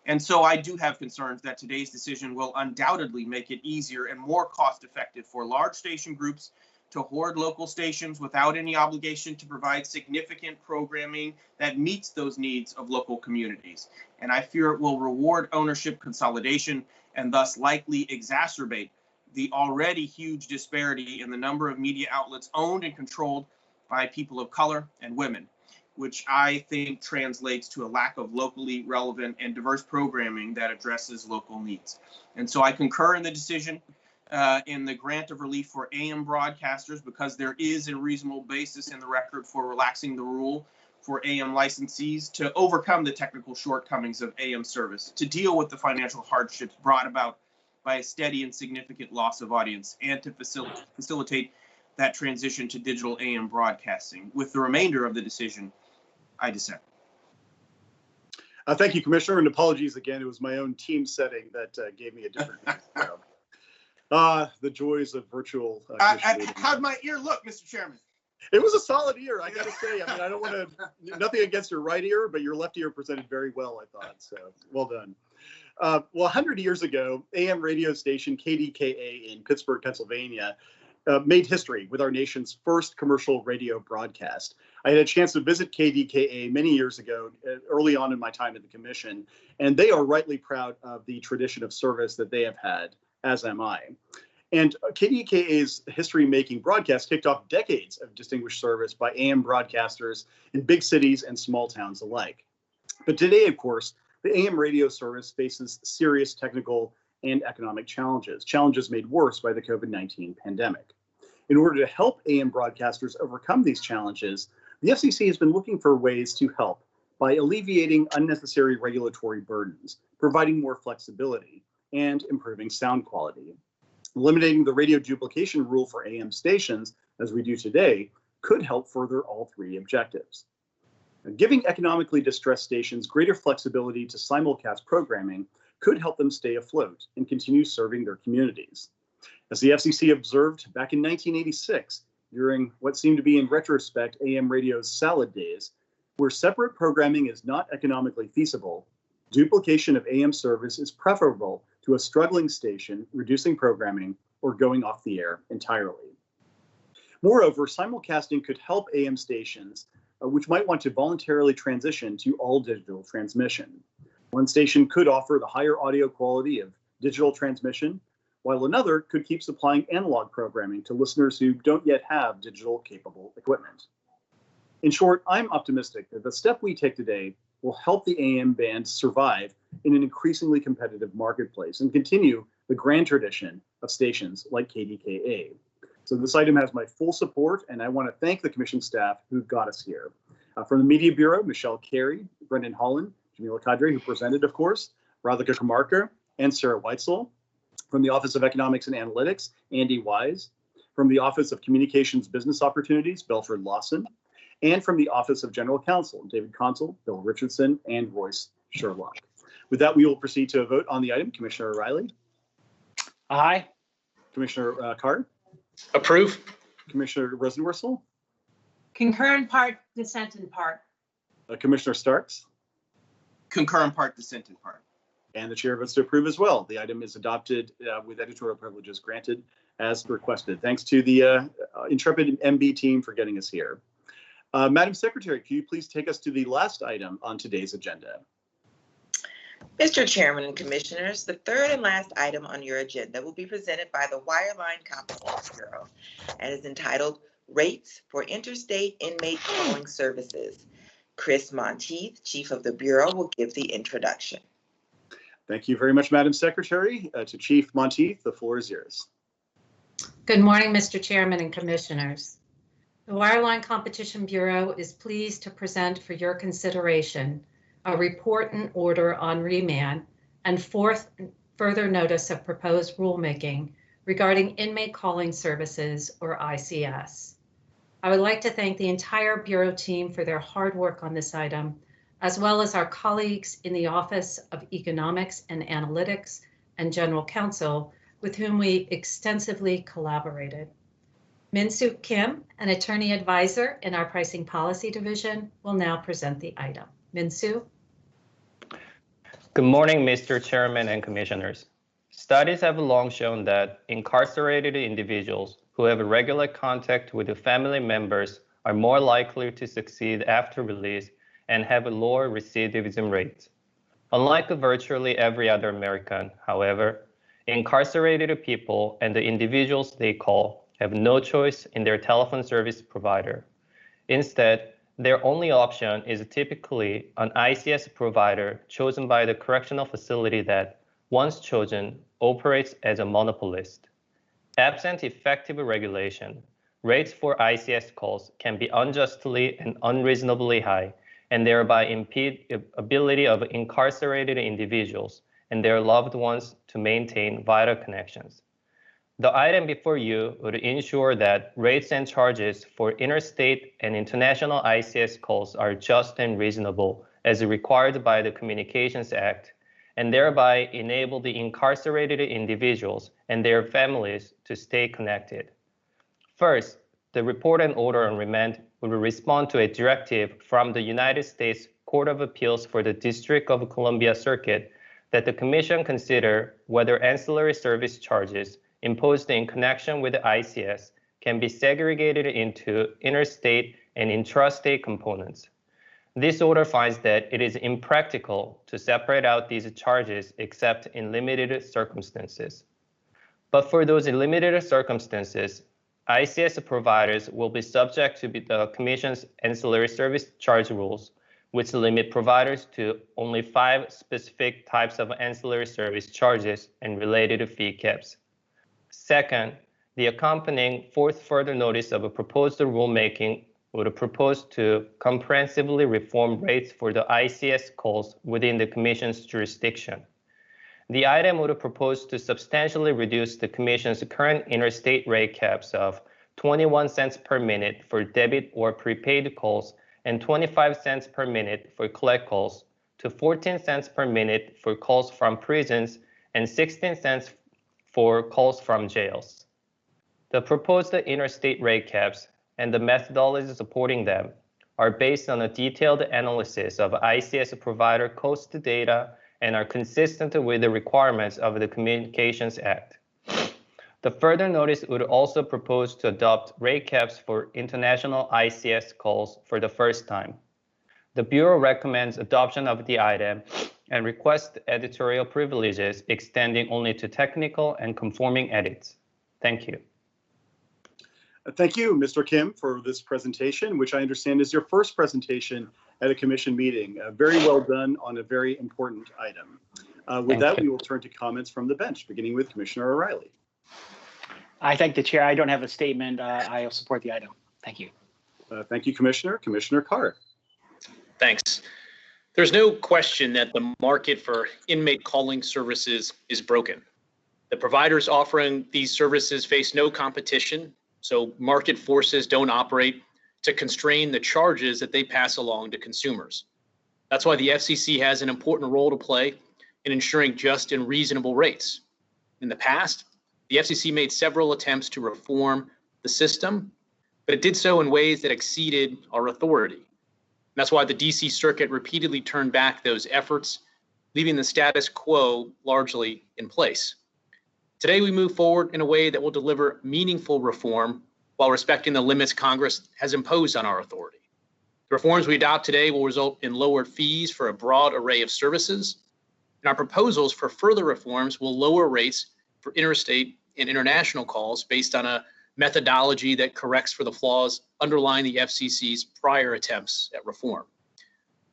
And so I do have concerns that today's decision will undoubtedly make it easier and more cost-effective for large station groups to hoard local stations without any obligation to provide significant programming that meets those needs of local communities. And I fear it will reward ownership consolidation and thus likely exacerbate the already huge disparity in the number of media outlets owned and controlled by people of color and women, which I think translates to a lack of locally relevant and diverse programming that addresses local needs. And so I concur in the decision in the grant of relief for AM broadcasters, because there is a reasonable basis in the record for relaxing the rule for AM licensees to overcome the technical shortcomings of AM service, to deal with the financial hardships brought about by a steady and significant loss of audience, and to facilitate that transition to digital AM broadcasting. With the remainder of the decision, I dissent. Thank you, Commissioner, and apologies again. It was my own team setting that gave me a different the joys of virtual. How'd my ear look, Mr. Chairman? It was a solid ear, I gotta say. I mean, I don't want to, nothing against your right ear, but your left ear presented very well, I thought. So well done. Well, 100 years ago, AM radio station KDKA in Pittsburgh, Pennsylvania, made history with our nation's first commercial radio broadcast. I had a chance to visit KDKA many years ago, early on in my time at the commission, and they are rightly proud of the tradition of service that they have had, as am I. And KDKA's history-making broadcast kicked off decades of distinguished service by AM broadcasters in big cities and small towns alike. But today, of course, the AM radio service faces serious technical and economic challenges made worse by the COVID-19 pandemic. In order to help AM broadcasters overcome these challenges, the FCC has been looking for ways to help by alleviating unnecessary regulatory burdens, providing more flexibility, and improving sound quality. Eliminating the radio duplication rule for AM stations, as we do today, could help further all three objectives. Giving economically distressed stations greater flexibility to simulcast programming could help them stay afloat and continue serving their communities. As the FCC observed back in 1986, during what seemed to be in retrospect AM radio's salad days, where separate programming is not economically feasible, duplication of AM service is preferable to a struggling station reducing programming or going off the air entirely. Moreover, simulcasting could help AM stations which might want to voluntarily transition to all digital transmission. One station could offer the higher audio quality of digital transmission, while another could keep supplying analog programming to listeners who don't yet have digital capable equipment. In short, I'm optimistic that the step we take today will help the AM band survive in an increasingly competitive marketplace and continue the grand tradition of stations like KDKA. So this item has my full support, and I want to thank the commission staff who got us here. From the Media Bureau, Michelle Carey, Brendan Holland, Jamila Kadri, who presented, of course, Radhika Kamarkar, and Sarah Weitzel. From the Office of Economics and Analytics, Andy Wise. From the Office of Communications Business Opportunities, Belford Lawson. And from the Office of General Counsel, David Consul, Bill Richardson, and Royce Sherlock. With that, we will proceed to a vote on the item. Commissioner O'Reilly? Aye. Commissioner Carr? Approve. Commissioner Rosenworcel? Concur in part, dissent in part. Commissioner Starks? Concur in part, dissent in part. And the chair votes to approve as well. The item is adopted with editorial privileges granted as requested. Thanks to the intrepid MB team for getting us here. Madam Secretary, can you please take us to the last item on today's agenda? Mr. Chairman and Commissioners, the third and last item on your agenda will be presented by the Wireline Compensation Bureau and is entitled Rates for Interstate Inmate Calling Services. Chris Monteith, Chief of the Bureau, will give the introduction. Thank you very much, Madam Secretary. To Chief Monteith, the floor is yours. Good morning, Mr. Chairman and Commissioners. The Wireline Competition Bureau is pleased to present for your consideration a report and order on remand and further notice of proposed rulemaking regarding inmate calling services, or ICS. I would like to thank the entire Bureau team for their hard work on this item, as well as our colleagues in the Office of Economics and Analytics and General Counsel, with whom we extensively collaborated. Min-Soo Kim, an attorney advisor in our Pricing Policy Division, will now present the item. Min-Soo. Good morning, Mr. Chairman and Commissioners. Studies have long shown that incarcerated individuals who have regular contact with their family members are more likely to succeed after release and have a lower recidivism rate. Unlike virtually every other American, however, incarcerated people and the individuals they call have no choice in their telephone service provider. Instead, their only option is typically an ICS provider chosen by the correctional facility that, once chosen, operates as a monopolist. Absent effective regulation, rates for ICS calls can be unjustly and unreasonably high, and thereby impede the ability of incarcerated individuals and their loved ones to maintain vital connections. The item before you would ensure that rates and charges for interstate and international ICS calls are just and reasonable as required by the Communications Act, and thereby enable the incarcerated individuals and their families to stay connected. First, the report and order on remand will respond to a directive from the United States Court of Appeals for the District of Columbia Circuit that the Commission consider whether ancillary service charges imposed in connection with the ICS can be segregated into interstate and intrastate components. This order finds that it is impractical to separate out these charges except in limited circumstances. But for those limited circumstances, ICS providers will be subject to the Commission's ancillary service charge rules, which limit providers to only 5 specific types of ancillary service charges and related fee caps. Second, the accompanying fourth further notice of a proposed rulemaking would propose to comprehensively reform rates for the ICS calls within the Commission's jurisdiction. The item would propose to substantially reduce the Commission's current interstate rate caps of 21 cents per minute for debit or prepaid calls and 25 cents per minute for collect calls to 14 cents per minute for calls from prisons and 16 cents for calls from jails. The proposed interstate rate caps and the methodology supporting them are based on a detailed analysis of ICS provider cost data and are consistent with the requirements of the Communications Act. The further notice would also propose to adopt rate caps for international ICS calls for the first time. The Bureau recommends adoption of the item and requests editorial privileges extending only to technical and conforming edits. Thank you. Thank you, Mr. Kim, for this presentation, which I understand is your first presentation at a commission meeting. Very well done on a very important item. With that, we will turn to comments from the bench, beginning with Commissioner O'Reilly. I thank the chair. I don't have a statement. I'll support the item. Thank you. Thank you, Commissioner. Commissioner Carr. Thanks. There's no question that the market for inmate calling services is broken. The providers offering these services face no competition, so market forces don't operate to constrain the charges that they pass along to consumers. That's why the FCC has an important role to play in ensuring just and reasonable rates. In the past, the FCC made several attempts to reform the system, but it did so in ways that exceeded our authority. That's why the DC Circuit repeatedly turned back those efforts, leaving the status quo largely in place. Today, we move forward in a way that will deliver meaningful reform while respecting the limits Congress has imposed on our authority. The reforms we adopt today will result in lower fees for a broad array of services, and our proposals for further reforms will lower rates for interstate and international calls based on a methodology that corrects for the flaws underlying the FCC's prior attempts at reform.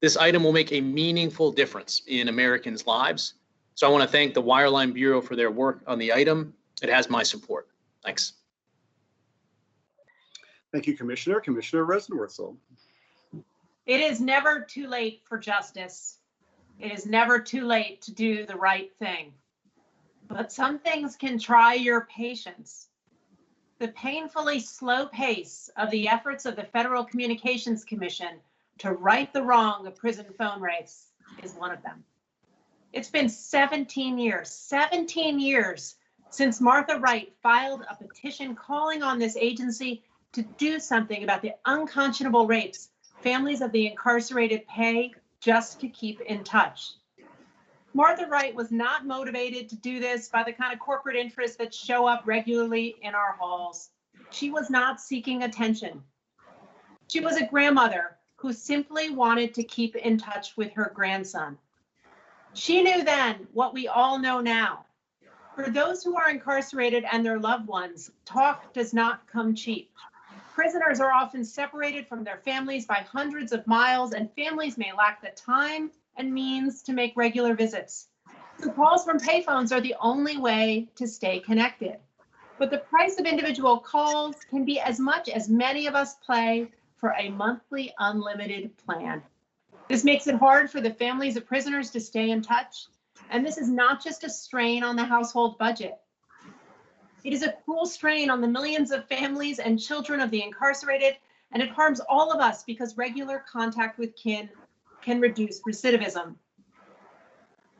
This item will make a meaningful difference in Americans' lives. So I want to thank the Wireline Bureau for their work on the item. It has my support. Thanks. Thank you, Commissioner. Commissioner Rosenworcel. It is never too late for justice. It is never too late to do the right thing. But some things can try your patience. The painfully slow pace of the efforts of the Federal Communications Commission to right the wrong of prison phone rates is one of them. It's been 17 years since Martha Wright filed a petition calling on this agency to do something about the unconscionable rates families of the incarcerated pay just to keep in touch. Martha Wright was not motivated to do this by the kind of corporate interests that show up regularly in our halls. She was not seeking attention. She was a grandmother who simply wanted to keep in touch with her grandson. She knew then what we all know now. For those who are incarcerated and their loved ones, talk does not come cheap. Prisoners are often separated from their families by hundreds of miles, and families may lack the time and means to make regular visits. So calls from payphones are the only way to stay connected. But the price of individual calls can be as much as many of us pay for a monthly unlimited plan. This makes it hard for the families of prisoners to stay in touch. And this is not just a strain on the household budget. It is a cruel strain on the millions of families and children of the incarcerated, and it harms all of us because regular contact with kin can reduce recidivism.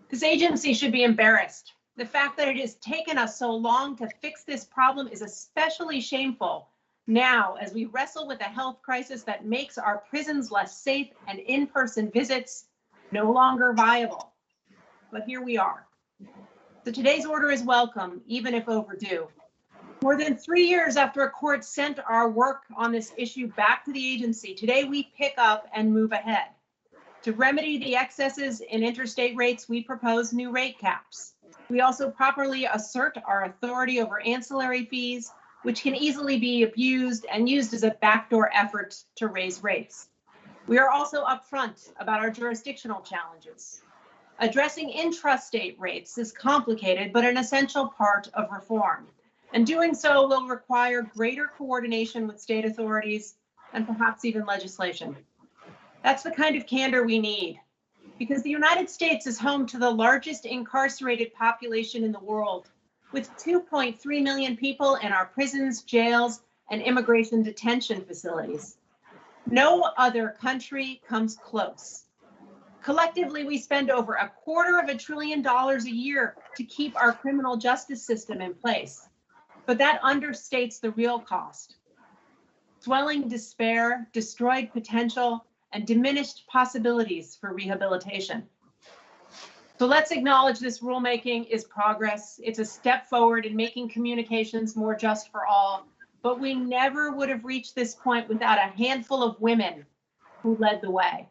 This agency should be embarrassed. The fact that it has taken us so long to fix this problem is especially shameful now as we wrestle with a health crisis that makes our prisons less safe and in-person visits no longer viable. But here we are. So today's order is welcome, even if overdue. More than 3 years after a court sent our work on this issue back to the agency, today we pick up and move ahead. To remedy the excesses in interstate rates, we propose new rate caps. We also properly assert our authority over ancillary fees, which can easily be abused and used as a backdoor effort to raise rates. We are also upfront about our jurisdictional challenges. Addressing intrastate rates is complicated, but an essential part of reform. And doing so will require greater coordination with state authorities and perhaps even legislation. That's the kind of candor we need, because the United States is home to the largest incarcerated population in the world, with 2.3 million people in our prisons, jails, and immigration detention facilities. No other country comes close. Collectively, we spend over $250 billion a year to keep our criminal justice system in place. But that understates the real cost. Swelling despair, destroyed potential, and diminished possibilities for rehabilitation. So let's acknowledge this rulemaking is progress. It's a step forward in making communications more just for all, but we never would have reached this point without a handful of women who led the way.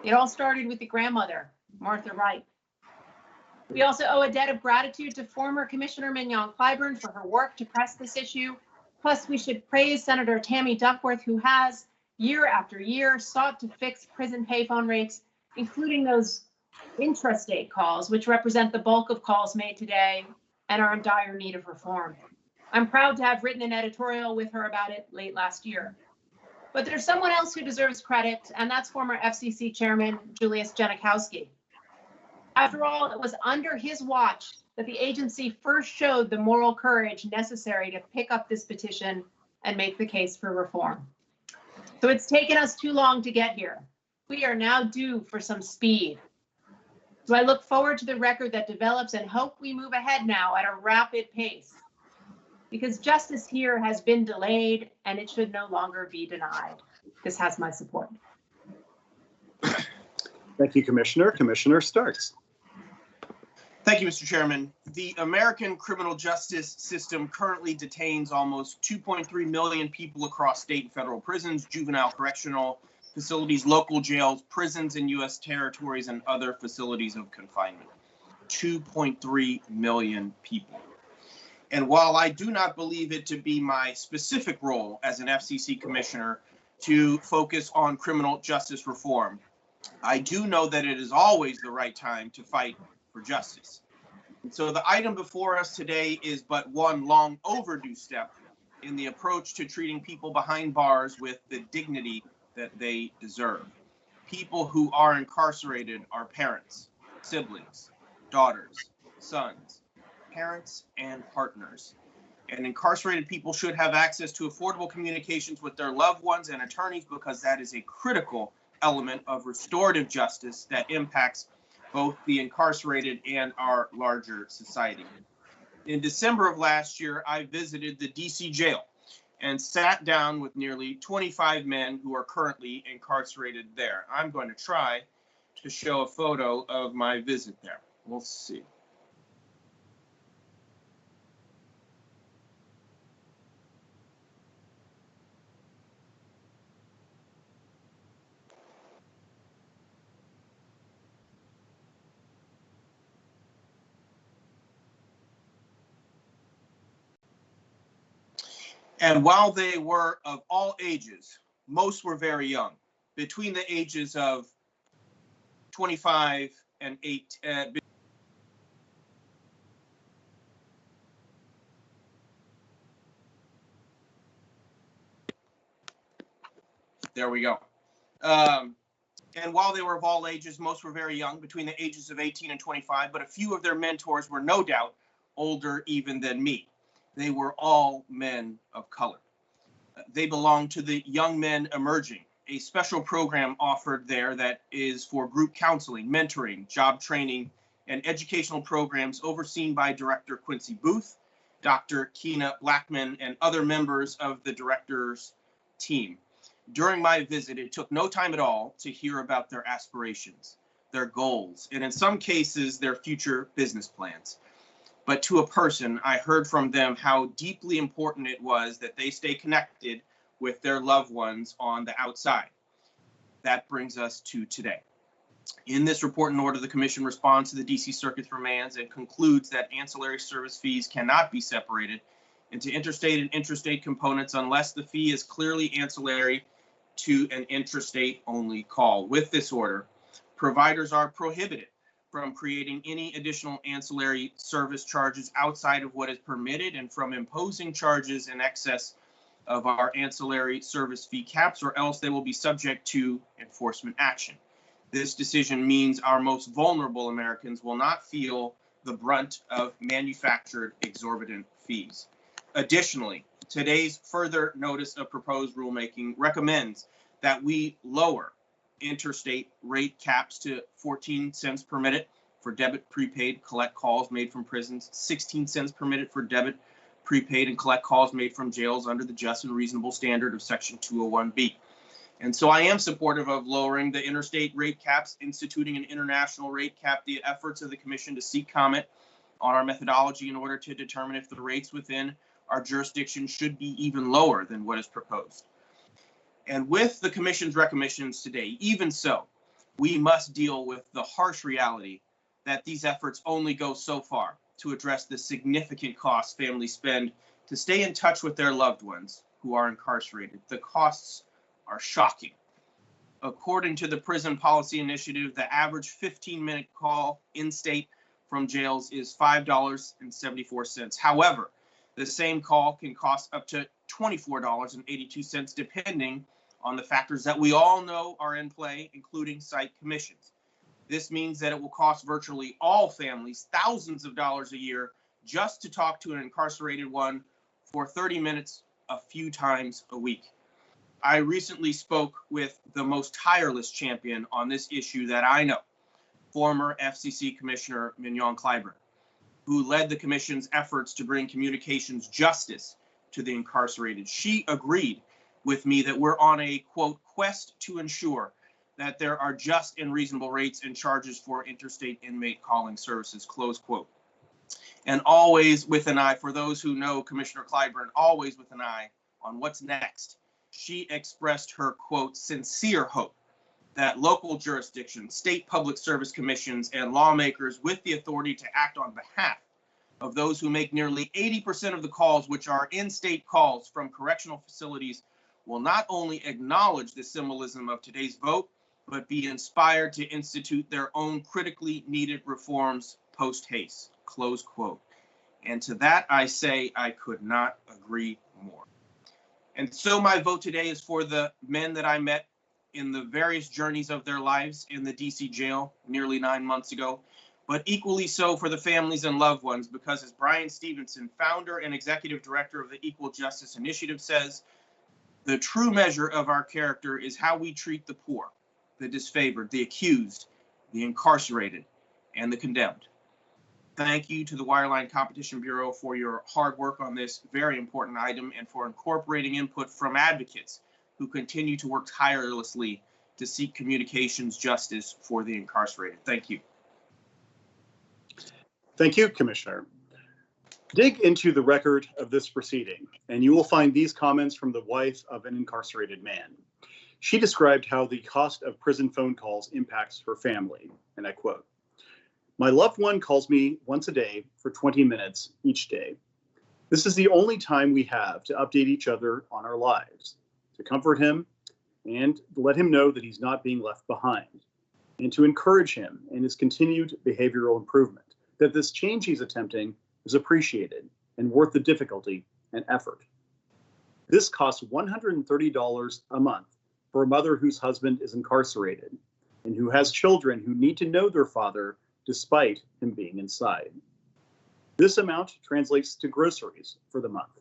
It all started with the grandmother, Martha Wright. We also owe a debt of gratitude to former Commissioner Mignon Clyburn for her work to press this issue. Plus, we should praise Senator Tammy Duckworth, who has, year after year, sought to fix prison payphone rates, including those intrastate calls, which represent the bulk of calls made today and are in dire need of reform. I'm proud to have written an editorial with her about it late last year. But there's someone else who deserves credit, and that's former FCC Chairman Julius Genachowski. After all, it was under his watch that the agency first showed the moral courage necessary to pick up this petition and make the case for reform. So it's taken us too long to get here. We are now due for some speed. So I look forward to the record that develops and hope we move ahead now at a rapid pace, because justice here has been delayed and it should no longer be denied. This has my support. Thank you, Commissioner. Commissioner Starks. Thank you, Mr. Chairman. The American criminal justice system currently detains almost 2.3 million people across state and federal prisons, juvenile correctional facilities, local jails, prisons in U.S. territories, and other facilities of confinement. 2.3 million people. And while I do not believe it to be my specific role as an FCC commissioner to focus on criminal justice reform, I do know that it is always the right time to fight for justice. And so the item before us today is but one long overdue step in the approach to treating people behind bars with the dignity that they deserve. People who are incarcerated are parents, siblings, daughters, sons, parents, and partners. And incarcerated people should have access to affordable communications with their loved ones and attorneys, because that is a critical element of restorative justice that impacts both the incarcerated and our larger society. In December of last year, I visited the DC jail and sat down with nearly 25 men who are currently incarcerated there. I'm going to try to show a photo of my visit there. We'll see. And while they were of all ages, most were very young, between the ages of 25 and 8. There we go. And while they were of all ages, most were very young, between the ages of 18 and 25, but a few of their mentors were no doubt older even than me. They were all men of color. They belong to the Young Men Emerging, a special program offered there that is for group counseling, mentoring, job training, and educational programs overseen by Director Quincy Booth, Dr. Keena Blackman, and other members of the director's team. During my visit, it took no time at all to hear about their aspirations, their goals, and in some cases, their future business plans. But to a person, I heard from them how deeply important it was that they stay connected with their loved ones on the outside. That brings us to today. In this report and order, the Commission responds to the DC Circuit's demands and concludes that ancillary service fees cannot be separated into interstate and intrastate components unless the fee is clearly ancillary to an intrastate only call. With this order, providers are prohibited from creating any additional ancillary service charges outside of what is permitted and from imposing charges in excess of our ancillary service fee caps, or else they will be subject to enforcement action. This decision means our most vulnerable Americans will not feel the brunt of manufactured exorbitant fees. Additionally, today's further notice of proposed rulemaking recommends that we lower interstate rate caps to 14 cents per minute for debit prepaid collect calls made from prisons, 16 cents per minute for debit prepaid and collect calls made from jails under the just and reasonable standard of Section 201B. And so I am supportive of lowering the interstate rate caps, instituting an international rate cap, the efforts of the Commission to seek comment on our methodology in order to determine if the rates within our jurisdiction should be even lower than what is proposed. And with the Commission's recommendations today, even so, we must deal with the harsh reality that these efforts only go so far to address the significant costs families spend to stay in touch with their loved ones who are incarcerated. The costs are shocking. According to the Prison Policy Initiative, the average 15-minute call in-state from jails is $5.74. However, the same call can cost up to $24.82, depending on the factors that we all know are in play, including site commissions. This means that it will cost virtually all families thousands of dollars a year just to talk to an incarcerated one for 30 minutes a few times a week. I recently spoke with the most tireless champion on this issue that I know, former FCC Commissioner Mignon Clyburn, who led the Commission's efforts to bring communications justice to the incarcerated. She agreed with me that we're on a, quote, quest to ensure that there are just and reasonable rates and charges for interstate inmate calling services, close quote. And always with an eye, for those who know Commissioner Clyburn, always with an eye on what's next. She expressed her, quote, sincere hope that local jurisdictions, state public service commissions, and lawmakers with the authority to act on behalf of those who make nearly 80% of the calls, which are in-state calls from correctional facilities, will not only acknowledge the symbolism of today's vote, but be inspired to institute their own critically needed reforms post-haste, close quote. And to that, I say I could not agree more. And so my vote today is for the men that I met in the various journeys of their lives in the DC jail nearly 9 months ago, but equally so for the families and loved ones, because as Brian Stevenson, founder and executive director of the Equal Justice Initiative, says, the true measure of our character is how we treat the poor, the disfavored, the accused, the incarcerated, and the condemned. Thank you to the Wireline Competition Bureau for your hard work on this very important item and for incorporating input from advocates who continue to work tirelessly to seek communications justice for the incarcerated. Thank you. Thank you, Commissioner. Dig into the record of this proceeding, and you will find these comments from the wife of an incarcerated man. She described how the cost of prison phone calls impacts her family, and I quote, "My loved one calls me once a day for 20 minutes each day. This is the only time we have to update each other on our lives, to comfort him and let him know that he's not being left behind, and to encourage him in his continued behavioral improvement, that this change he's attempting is appreciated and worth the difficulty and effort. This costs $130 a month for a mother whose husband is incarcerated and who has children who need to know their father despite him being inside. This amount translates to groceries for the month.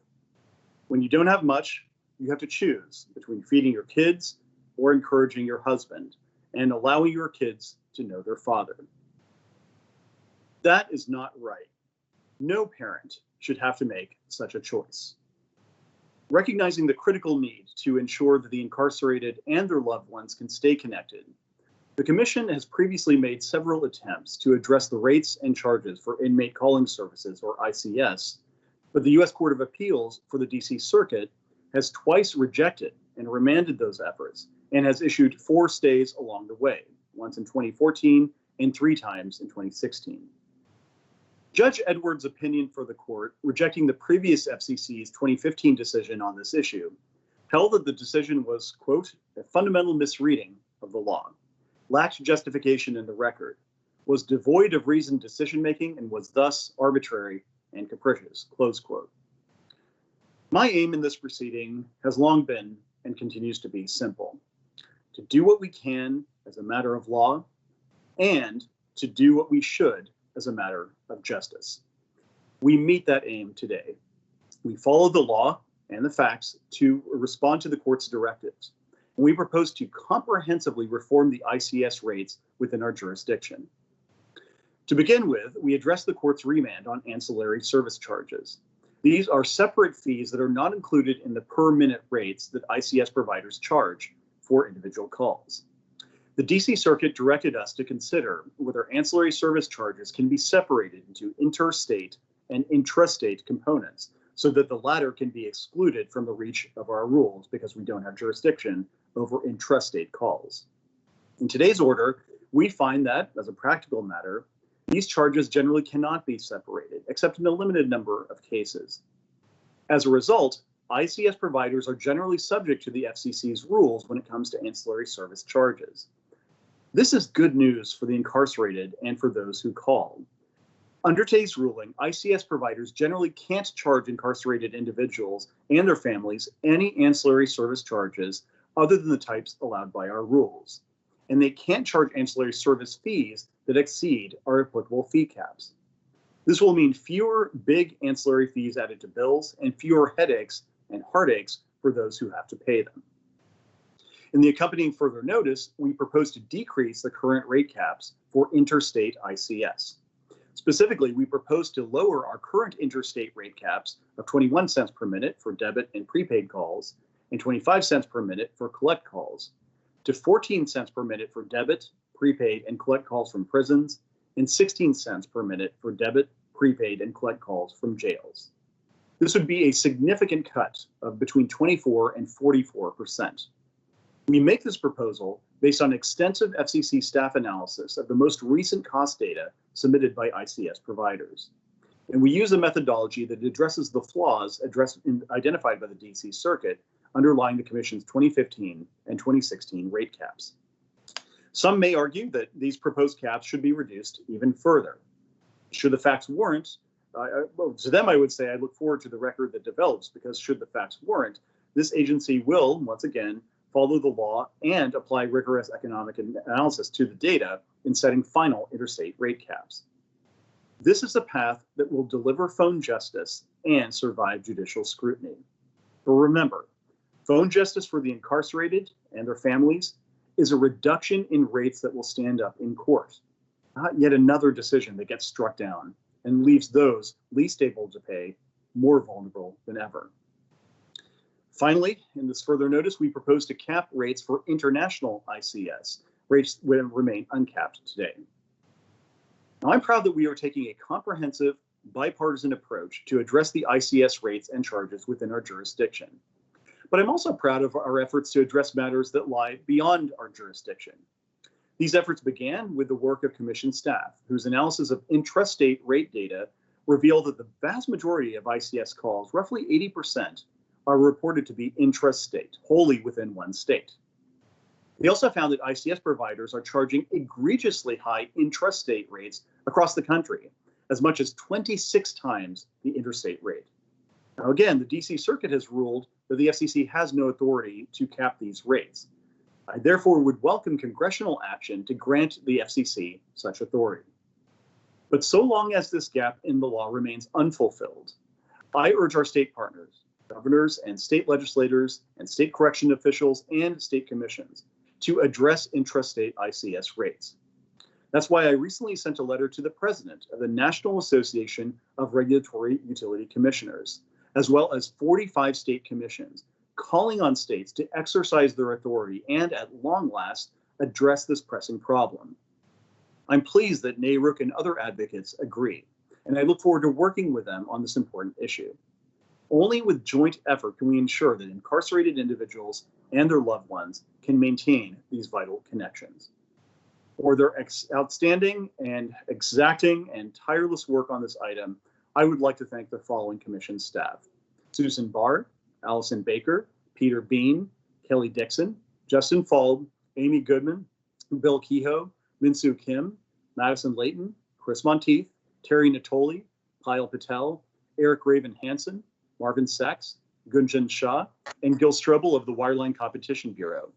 When you don't have much, you have to choose between feeding your kids or encouraging your husband and allowing your kids to know their father. That is not right. No parent should have to make such a choice. Recognizing the critical need to ensure that the incarcerated and their loved ones can stay connected, the Commission has previously made several attempts to address the rates and charges for inmate calling services, or ICS, but the U.S. Court of Appeals for the D.C. Circuit has twice rejected and remanded those efforts and has issued 4 stays along the way, once in 2014 and 3 times in 2016. Judge Edwards' opinion for the court, rejecting the previous FCC's 2015 decision on this issue, held that the decision was, quote, "a fundamental misreading of the law, lacked justification in the record, was devoid of reasoned decision-making, and was thus arbitrary and capricious," close quote. My aim in this proceeding has long been and continues to be simple: to do what we can as a matter of law and to do what we should as a matter of justice. We meet that aim today. We follow the law and the facts to respond to the court's directives. And we propose to comprehensively reform the ICS rates within our jurisdiction. To begin with, we address the court's remand on ancillary service charges. These are separate fees that are not included in the per-minute rates that ICS providers charge for individual calls. The D.C. Circuit directed us to consider whether ancillary service charges can be separated into interstate and intrastate components so that the latter can be excluded from the reach of our rules because we don't have jurisdiction over intrastate calls. In today's order, we find that, as a practical matter, these charges generally cannot be separated, except in a limited number of cases. As a result, ICS providers are generally subject to the FCC's rules when it comes to ancillary service charges. This is good news for the incarcerated and for those who call. Under today's ruling, ICS providers generally can't charge incarcerated individuals and their families any ancillary service charges other than the types allowed by our rules. And they can't charge ancillary service fees that exceed our applicable fee caps. This will mean fewer big ancillary fees added to bills and fewer headaches and heartaches for those who have to pay them. In the accompanying further notice, we propose to decrease the current rate caps for interstate ICS. Specifically, we propose to lower our current interstate rate caps of 21 cents per minute for debit and prepaid calls and 25 cents per minute for collect calls, to 14 cents per minute for debit, prepaid, and collect calls from prisons, and 16 cents per minute for debit, prepaid, and collect calls from jails. This would be a significant cut of between 24 and 44%. We make this proposal based on extensive FCC staff analysis of the most recent cost data submitted by ICS providers. And we use a methodology that addresses the flaws identified by the D.C. Circuit underlying the Commission's 2015 and 2016 rate caps. Some may argue that these proposed caps should be reduced even further. Should the facts warrant, to them I would say I look forward to the record that develops, because should the facts warrant, this agency will, once again, follow the law and apply rigorous economic analysis to the data in setting final interstate rate caps. This is a path that will deliver phone justice and survive judicial scrutiny. But remember, phone justice for the incarcerated and their families is a reduction in rates that will stand up in court, not yet another decision that gets struck down and leaves those least able to pay more vulnerable than ever. Finally, in this further notice, we propose to cap rates for international ICS. Rates will remain uncapped today. Now, I'm proud that we are taking a comprehensive, bipartisan approach to address the ICS rates and charges within our jurisdiction. But I'm also proud of our efforts to address matters that lie beyond our jurisdiction. These efforts began with the work of Commission staff, whose analysis of intrastate rate data revealed that the vast majority of ICS calls, roughly 80%, are reported to be intrastate, wholly within one state. They also found that ICS providers are charging egregiously high intrastate rates across the country, as much as 26 times the interstate rate. Now again, the DC Circuit has ruled that the FCC has no authority to cap these rates. I therefore would welcome congressional action to grant the FCC such authority. But so long as this gap in the law remains unfulfilled, I urge our state partners, governors and state legislators and state correction officials and state commissions to address intrastate ICS rates. That's why I recently sent a letter to the president of the National Association of Regulatory Utility Commissioners, as well as 45 state commissions, calling on states to exercise their authority and, at long last, address this pressing problem. I'm pleased that NARUC and other advocates agree, and I look forward to working with them on this important issue. Only with joint effort can we ensure that incarcerated individuals and their loved ones can maintain these vital connections. For their outstanding and exacting and tireless work on this item, I would like to thank the following commission staff: Susan Barr, Allison Baker, Peter Bean, Kelly Dixon, Justin Fald, Amy Goodman, Bill Kehoe, Minsu Kim, Madison Layton, Chris Monteith, Terry Natoli, Kyle Patel, Eric Raven Hansen, Marvin Sachs, Gunjan Shah, and Gil Strobel of the Wireline Competition Bureau,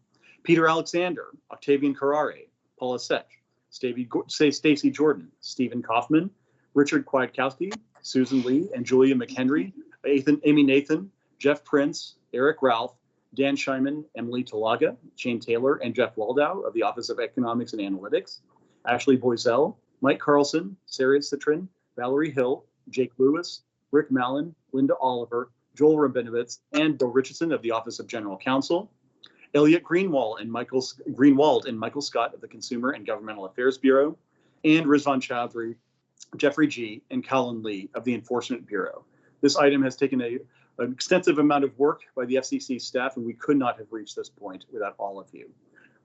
Peter Alexander, Octavian Carrare, Paula Sech, Stacy Jordan, Stephen Kaufman, Richard Kwiatkowski, Susan Lee, and Julia McHenry, Amy Nathan, Jeff Prince, Eric Ralph, Dan Scheinman, Emily Talaga, Shane Taylor, and Jeff Waldow of the Office of Economics and Analytics, Ashley Boisel, Mike Carlson, Sarah Citrin, Valerie Hill, Jake Lewis, Rick Mallon, Linda Oliver, Joel Rabinowitz, and Bill Richardson of the Office of General Counsel, Elliot Greenwald and Michael Scott of the Consumer and Governmental Affairs Bureau, and Rizvan Chowdhury, Jeffrey G., and Colin Lee of the Enforcement Bureau. This item has taken an extensive amount of work by the FCC staff, and we could not have reached this point without all of you.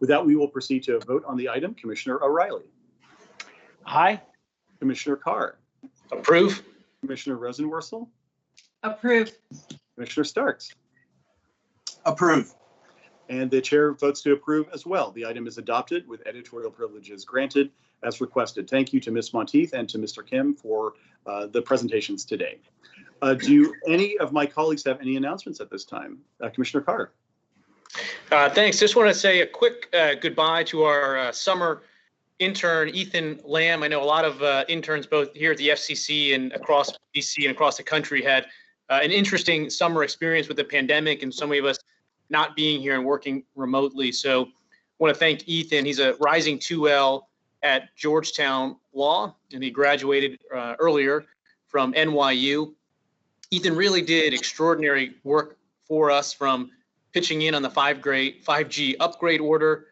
With that, we will proceed to a vote on the item. Commissioner O'Reilly. Aye. Commissioner Carr. Approve. Commissioner Rosenworcel. Approve. Commissioner Starks. Approve. And the chair votes to approve as well. The item is adopted with editorial privileges granted as requested. Thank you to Ms. Monteith and to Mr. Kim for the presentations today. Do any of my colleagues have any announcements at this time? Commissioner Carr. Thanks. Just want to say a quick goodbye to our summer intern, Ethan Lamb. I know a lot of interns both here at the FCC and across DC and across the country had an interesting summer experience with the pandemic, and so many of us not being here and working remotely. So I want to thank Ethan. He's a rising 2L at Georgetown Law, and he graduated earlier from NYU. Ethan really did extraordinary work for us, from pitching in on the 5G upgrade order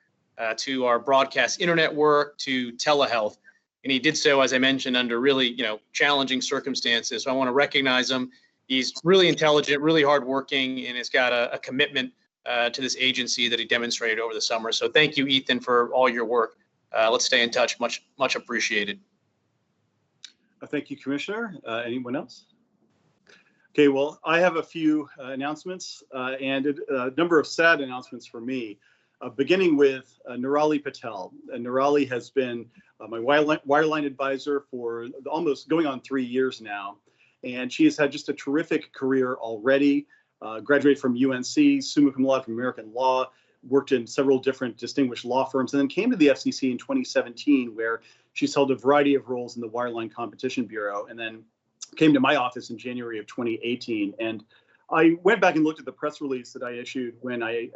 to our broadcast internet work to telehealth. And he did so, as I mentioned, under really challenging circumstances. So I want to recognize him. He's really intelligent, really hardworking, and has got a commitment to this agency that he demonstrated over the summer. So thank you, Ethan, for all your work. Let's stay in touch. Much appreciated. Thank you, Commissioner. Anyone else? Okay, well, I have a few announcements and a number of sad announcements for me, beginning with Nirali Patel. Nirali has been my wireline advisor for almost going on 3 years now, and she has had just a terrific career already. Graduated from UNC, summa cum laude from American Law, worked in several different distinguished law firms, and then came to the FCC in 2017, where she's held a variety of roles in the Wireline Competition Bureau, and then came to my office in January of 2018. And I went back and looked at the press release that I issued when I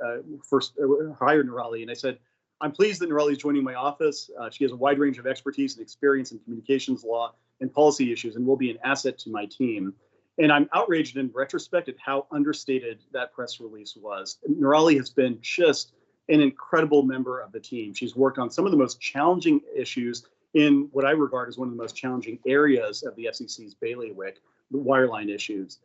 first hired Nirali, and I said, I'm pleased that Nirali is joining my office. She has a wide range of expertise and experience in communications law and policy issues, and will be an asset to my team. And I'm outraged in retrospect at how understated that press release was. Nirali has been just an incredible member of the team. She's worked on some of the most challenging issues in what I regard as one of the most challenging areas of the FCC's bailiwick, the wireline issues.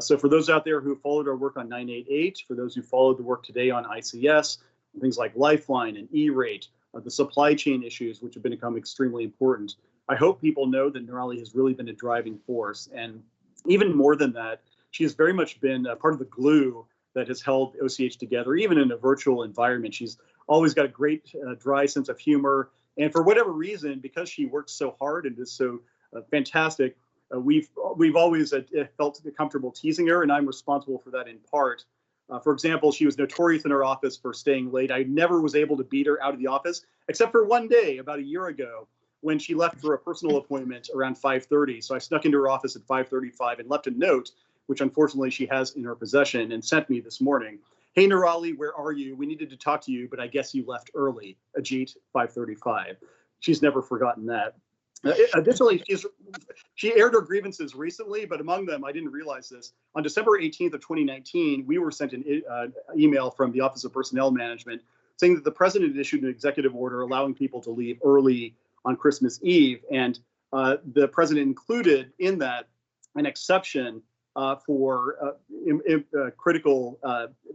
So for those out there who followed our work on 988, for those who followed the work today on ICS, things like Lifeline and E-rate, the supply chain issues, which have become extremely important, I hope people know that Nirali has really been a driving force. And even more than that, she has very much been part of the glue that has held OCH together, even in a virtual environment. She's always got a great dry sense of humor. And for whatever reason, because she works so hard and is so fantastic, we've always felt comfortable teasing her, and I'm responsible for that in part. For example, she was notorious in her office for staying late. I never was able to beat her out of the office, except for one day about a year ago when she left for a personal appointment around 5:30. So I snuck into her office at 5:35 and left a note, which unfortunately she has in her possession, and sent me this morning. Hey, Nirali, where are you? We needed to talk to you, but I guess you left early. Ajit, 5:35. She's never forgotten that. Additionally, she aired her grievances recently, but among them, I didn't realize this. On December 18th of 2019, we were sent an email from the Office of Personnel Management saying that the president had issued an executive order allowing people to leave early on Christmas Eve. And the president included in that an exception for critical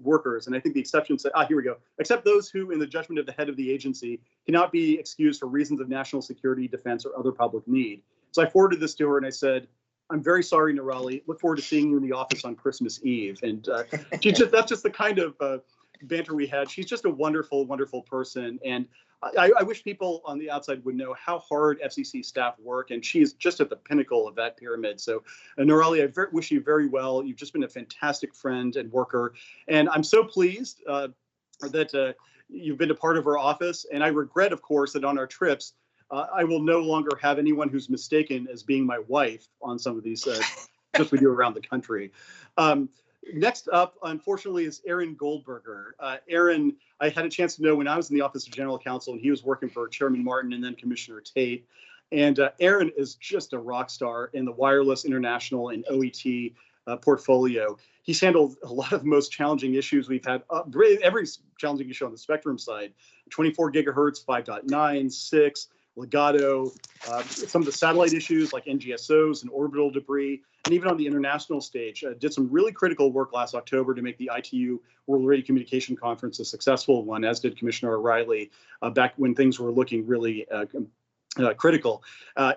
workers. And I think the exception said, here we go, except those who, in the judgment of the head of the agency, cannot be excused for reasons of national security, defense, or other public need. So I forwarded this to her and I said, I'm very sorry, Nirali. Look forward to seeing you in the office on Christmas Eve. And that's just the kind of banter we had. She's just a wonderful, wonderful person. And I wish people on the outside would know how hard FCC staff work, and she is just at the pinnacle of that pyramid. So, Nirali, I wish you very well. You've just been a fantastic friend and worker, and I'm so pleased that you've been a part of our office. And I regret, of course, that on our trips, I will no longer have anyone who's mistaken as being my wife on some of these trips we do around the country. Next up, unfortunately, is Aaron Goldberger. Aaron, I had a chance to know when I was in the Office of General Counsel, and he was working for Chairman Martin and then Commissioner Tate. And Aaron is just a rock star in the wireless, international, and OET portfolio. He's handled a lot of the most challenging issues we've had, every challenging issue on the spectrum side, 24 gigahertz, 5.9, 6, Legato, some of the satellite issues like NGSOs and orbital debris, and even on the international stage, did some really critical work last October to make the ITU World Radio Communication Conference a successful one, as did Commissioner O'Reilly back when things were looking really critical.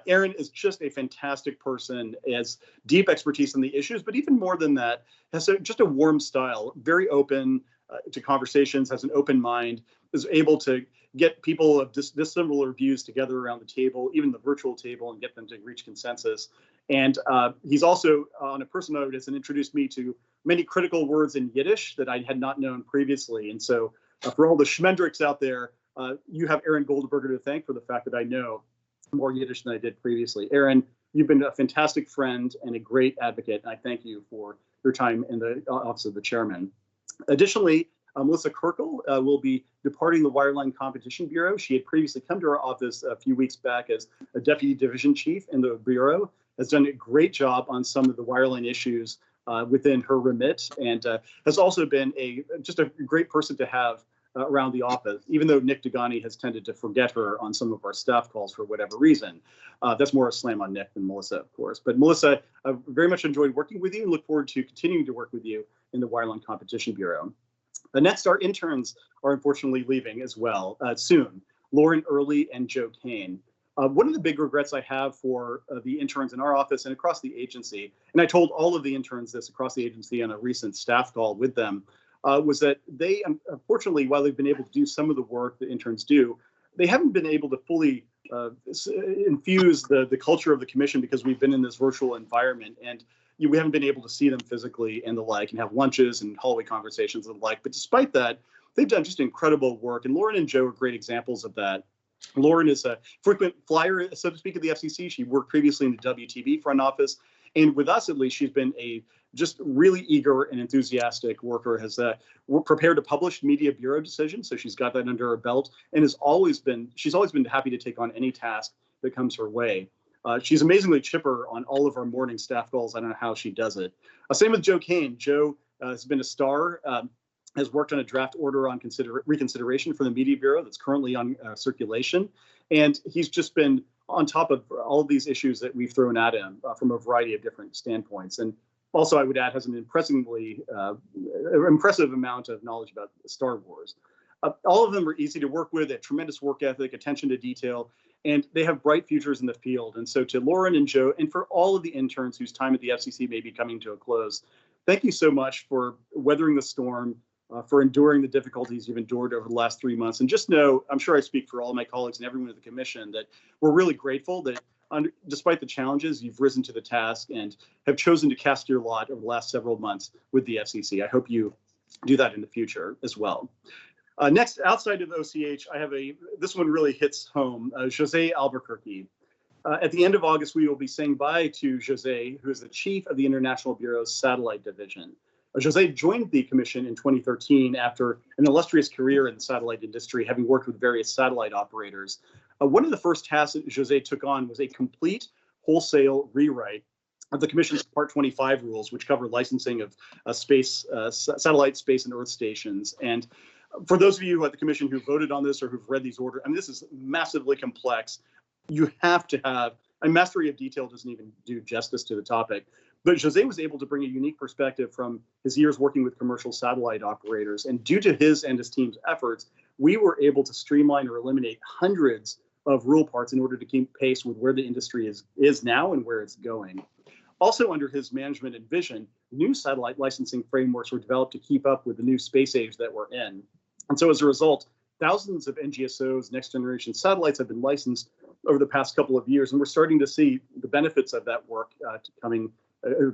Aaron is just a fantastic person, has deep expertise in the issues, but even more than that, has just a warm style, very open to conversations, has an open mind, is able to get people of dissimilar views together around the table, even the virtual table, and get them to reach consensus. And he's also, on a personal note, has introduced me to many critical words in Yiddish that I had not known previously. And so for all the Schmendricks out there, you have Aaron Goldberger to thank for the fact that I know more Yiddish than I did previously. Aaron, you've been a fantastic friend and a great advocate, and I thank you for your time in the Office of the Chairman. Additionally, Melissa Kirkle will be departing the Wireline Competition Bureau. She had previously come to our office a few weeks back as a deputy division chief in the Bureau, has done a great job on some of the wireline issues within her remit, and has also been just a great person to have around the office, even though Nick Degani has tended to forget her on some of our staff calls for whatever reason. That's more a slam on Nick than Melissa, of course. But Melissa, I very much enjoyed working with you and look forward to continuing to work with you in the Wireline Competition Bureau. Next, our interns are unfortunately leaving as well soon, Lauren Early and Joe Kane. One of the big regrets I have for the interns in our office and across the agency, and I told all of the interns this across the agency on a recent staff call with them, was that they, unfortunately, while they've been able to do some of the work that interns do, they haven't been able to fully infuse the culture of the commission because we've been in this virtual environment, and we haven't been able to see them physically and the like, and have lunches and hallway conversations and the like. But despite that, they've done just incredible work, and Lauren and Joe are great examples of that. Lauren is a frequent flyer, so to speak, at the FCC. She worked previously in the WTV front office, and with us at least, she's been a just really eager and enthusiastic worker, has prepared a published media bureau decision, so she's got that under her belt, and she's always been happy to take on any task that comes her way. She's amazingly chipper on all of our morning staff calls. I don't know how she does it. Same with Joe Kane. Joe has been a star, has worked on a draft order on reconsideration for the Media Bureau that's currently on circulation. And he's just been on top of all of these issues that we've thrown at him from a variety of different standpoints. And also, I would add, has an impressive amount of knowledge about Star Wars. All of them are easy to work with, a tremendous work ethic, attention to detail, and they have bright futures in the field. And so to Lauren and Joe, and for all of the interns whose time at the FCC may be coming to a close, thank you so much for weathering the storm, for enduring the difficulties you've endured over the last 3 months. And just know, I'm sure I speak for all of my colleagues and everyone at the commission, that we're really grateful that despite the challenges, you've risen to the task and have chosen to cast your lot over the last several months with the FCC. I hope you do that in the future as well. Next, outside of OCH, I have this one really hits home, Jose Albuquerque. At the end of August, we will be saying bye to Jose, who is the chief of the International Bureau's Satellite Division. Jose joined the commission in 2013 after an illustrious career in the satellite industry, having worked with various satellite operators. One of the first tasks that Jose took on was a complete wholesale rewrite of the Commission's Part 25 rules, which cover licensing of satellite, space, and Earth stations. And for those of you at the Commission who voted on this or who've read these orders, I mean, this is massively complex. You have to have, mastery of detail doesn't even do justice to the topic. But Jose was able to bring a unique perspective from his years working with commercial satellite operators. And due to his and his team's efforts, we were able to streamline or eliminate hundreds of rule parts in order to keep pace with where the industry is now and where it's going. Also under his management and vision, new satellite licensing frameworks were developed to keep up with the new space age that we're in. And so as a result, thousands of NGSOs, next generation satellites, have been licensed over the past couple of years, and we're starting to see the benefits of that work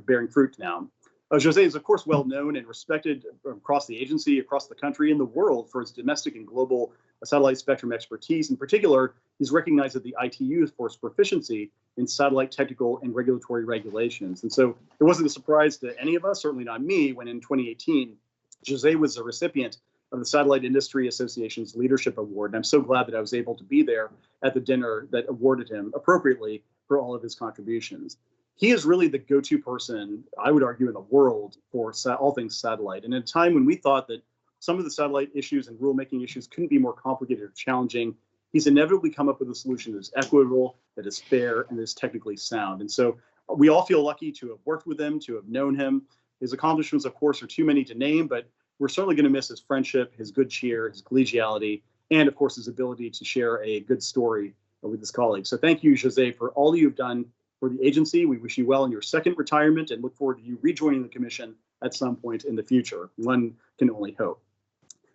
bearing fruit now. Jose is, of course, well known and respected across the agency, across the country, and the world for his domestic and global satellite spectrum expertise. In particular, he's recognized at the ITU for his proficiency in satellite technical and regulatory regulations. And so it wasn't a surprise to any of us, certainly not me, when in 2018, Jose was a recipient of the Satellite Industry Association's Leadership Award. And I'm so glad that I was able to be there at the dinner that awarded him appropriately for all of his contributions. He is really the go-to person, I would argue, in the world for all things satellite. And at a time when we thought that some of the satellite issues and rulemaking issues couldn't be more complicated or challenging, he's inevitably come up with a solution that is equitable, that is fair, and that is technically sound. And so we all feel lucky to have worked with him, to have known him. His accomplishments, of course, are too many to name, but we're certainly going to miss his friendship, his good cheer, his collegiality, and of course, his ability to share a good story with his colleagues. So thank you, Jose, for all you've done for the agency. We wish you well in your second retirement and look forward to you rejoining the commission at some point in the future. One can only hope.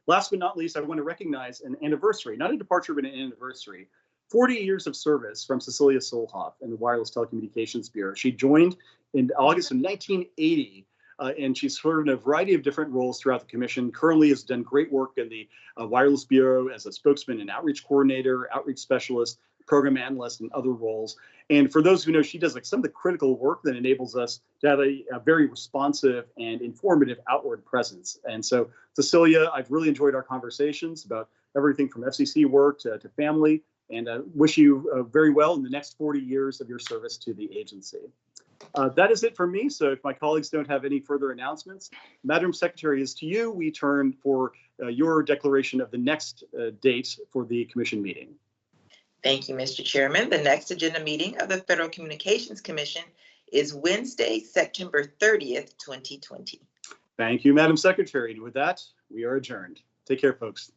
Last but not least, I want to recognize an anniversary, not a departure, but an anniversary. 40 years of service from Cecilia Solhoff in the Wireless Telecommunications Bureau. She joined in August of 1980. And she's served in a variety of different roles throughout the commission. Currently has done great work in the Wireless Bureau as a spokesman and outreach coordinator, outreach specialist, program analyst, and other roles. And for those who know, she does like some of the critical work that enables us to have a very responsive and informative outward presence. And so, Cecilia, I've really enjoyed our conversations about everything from FCC work to family, and wish you very well in the next 40 years of your service to the agency. That is it for me. So if my colleagues don't have any further announcements, Madam Secretary, is to you we turn for your declaration of the next date for the commission meeting. Thank you, Mr. Chairman. The next agenda meeting of the Federal Communications Commission is Wednesday, September 30th, 2020. Thank you, Madam Secretary. And with that, we are adjourned. Take care, folks.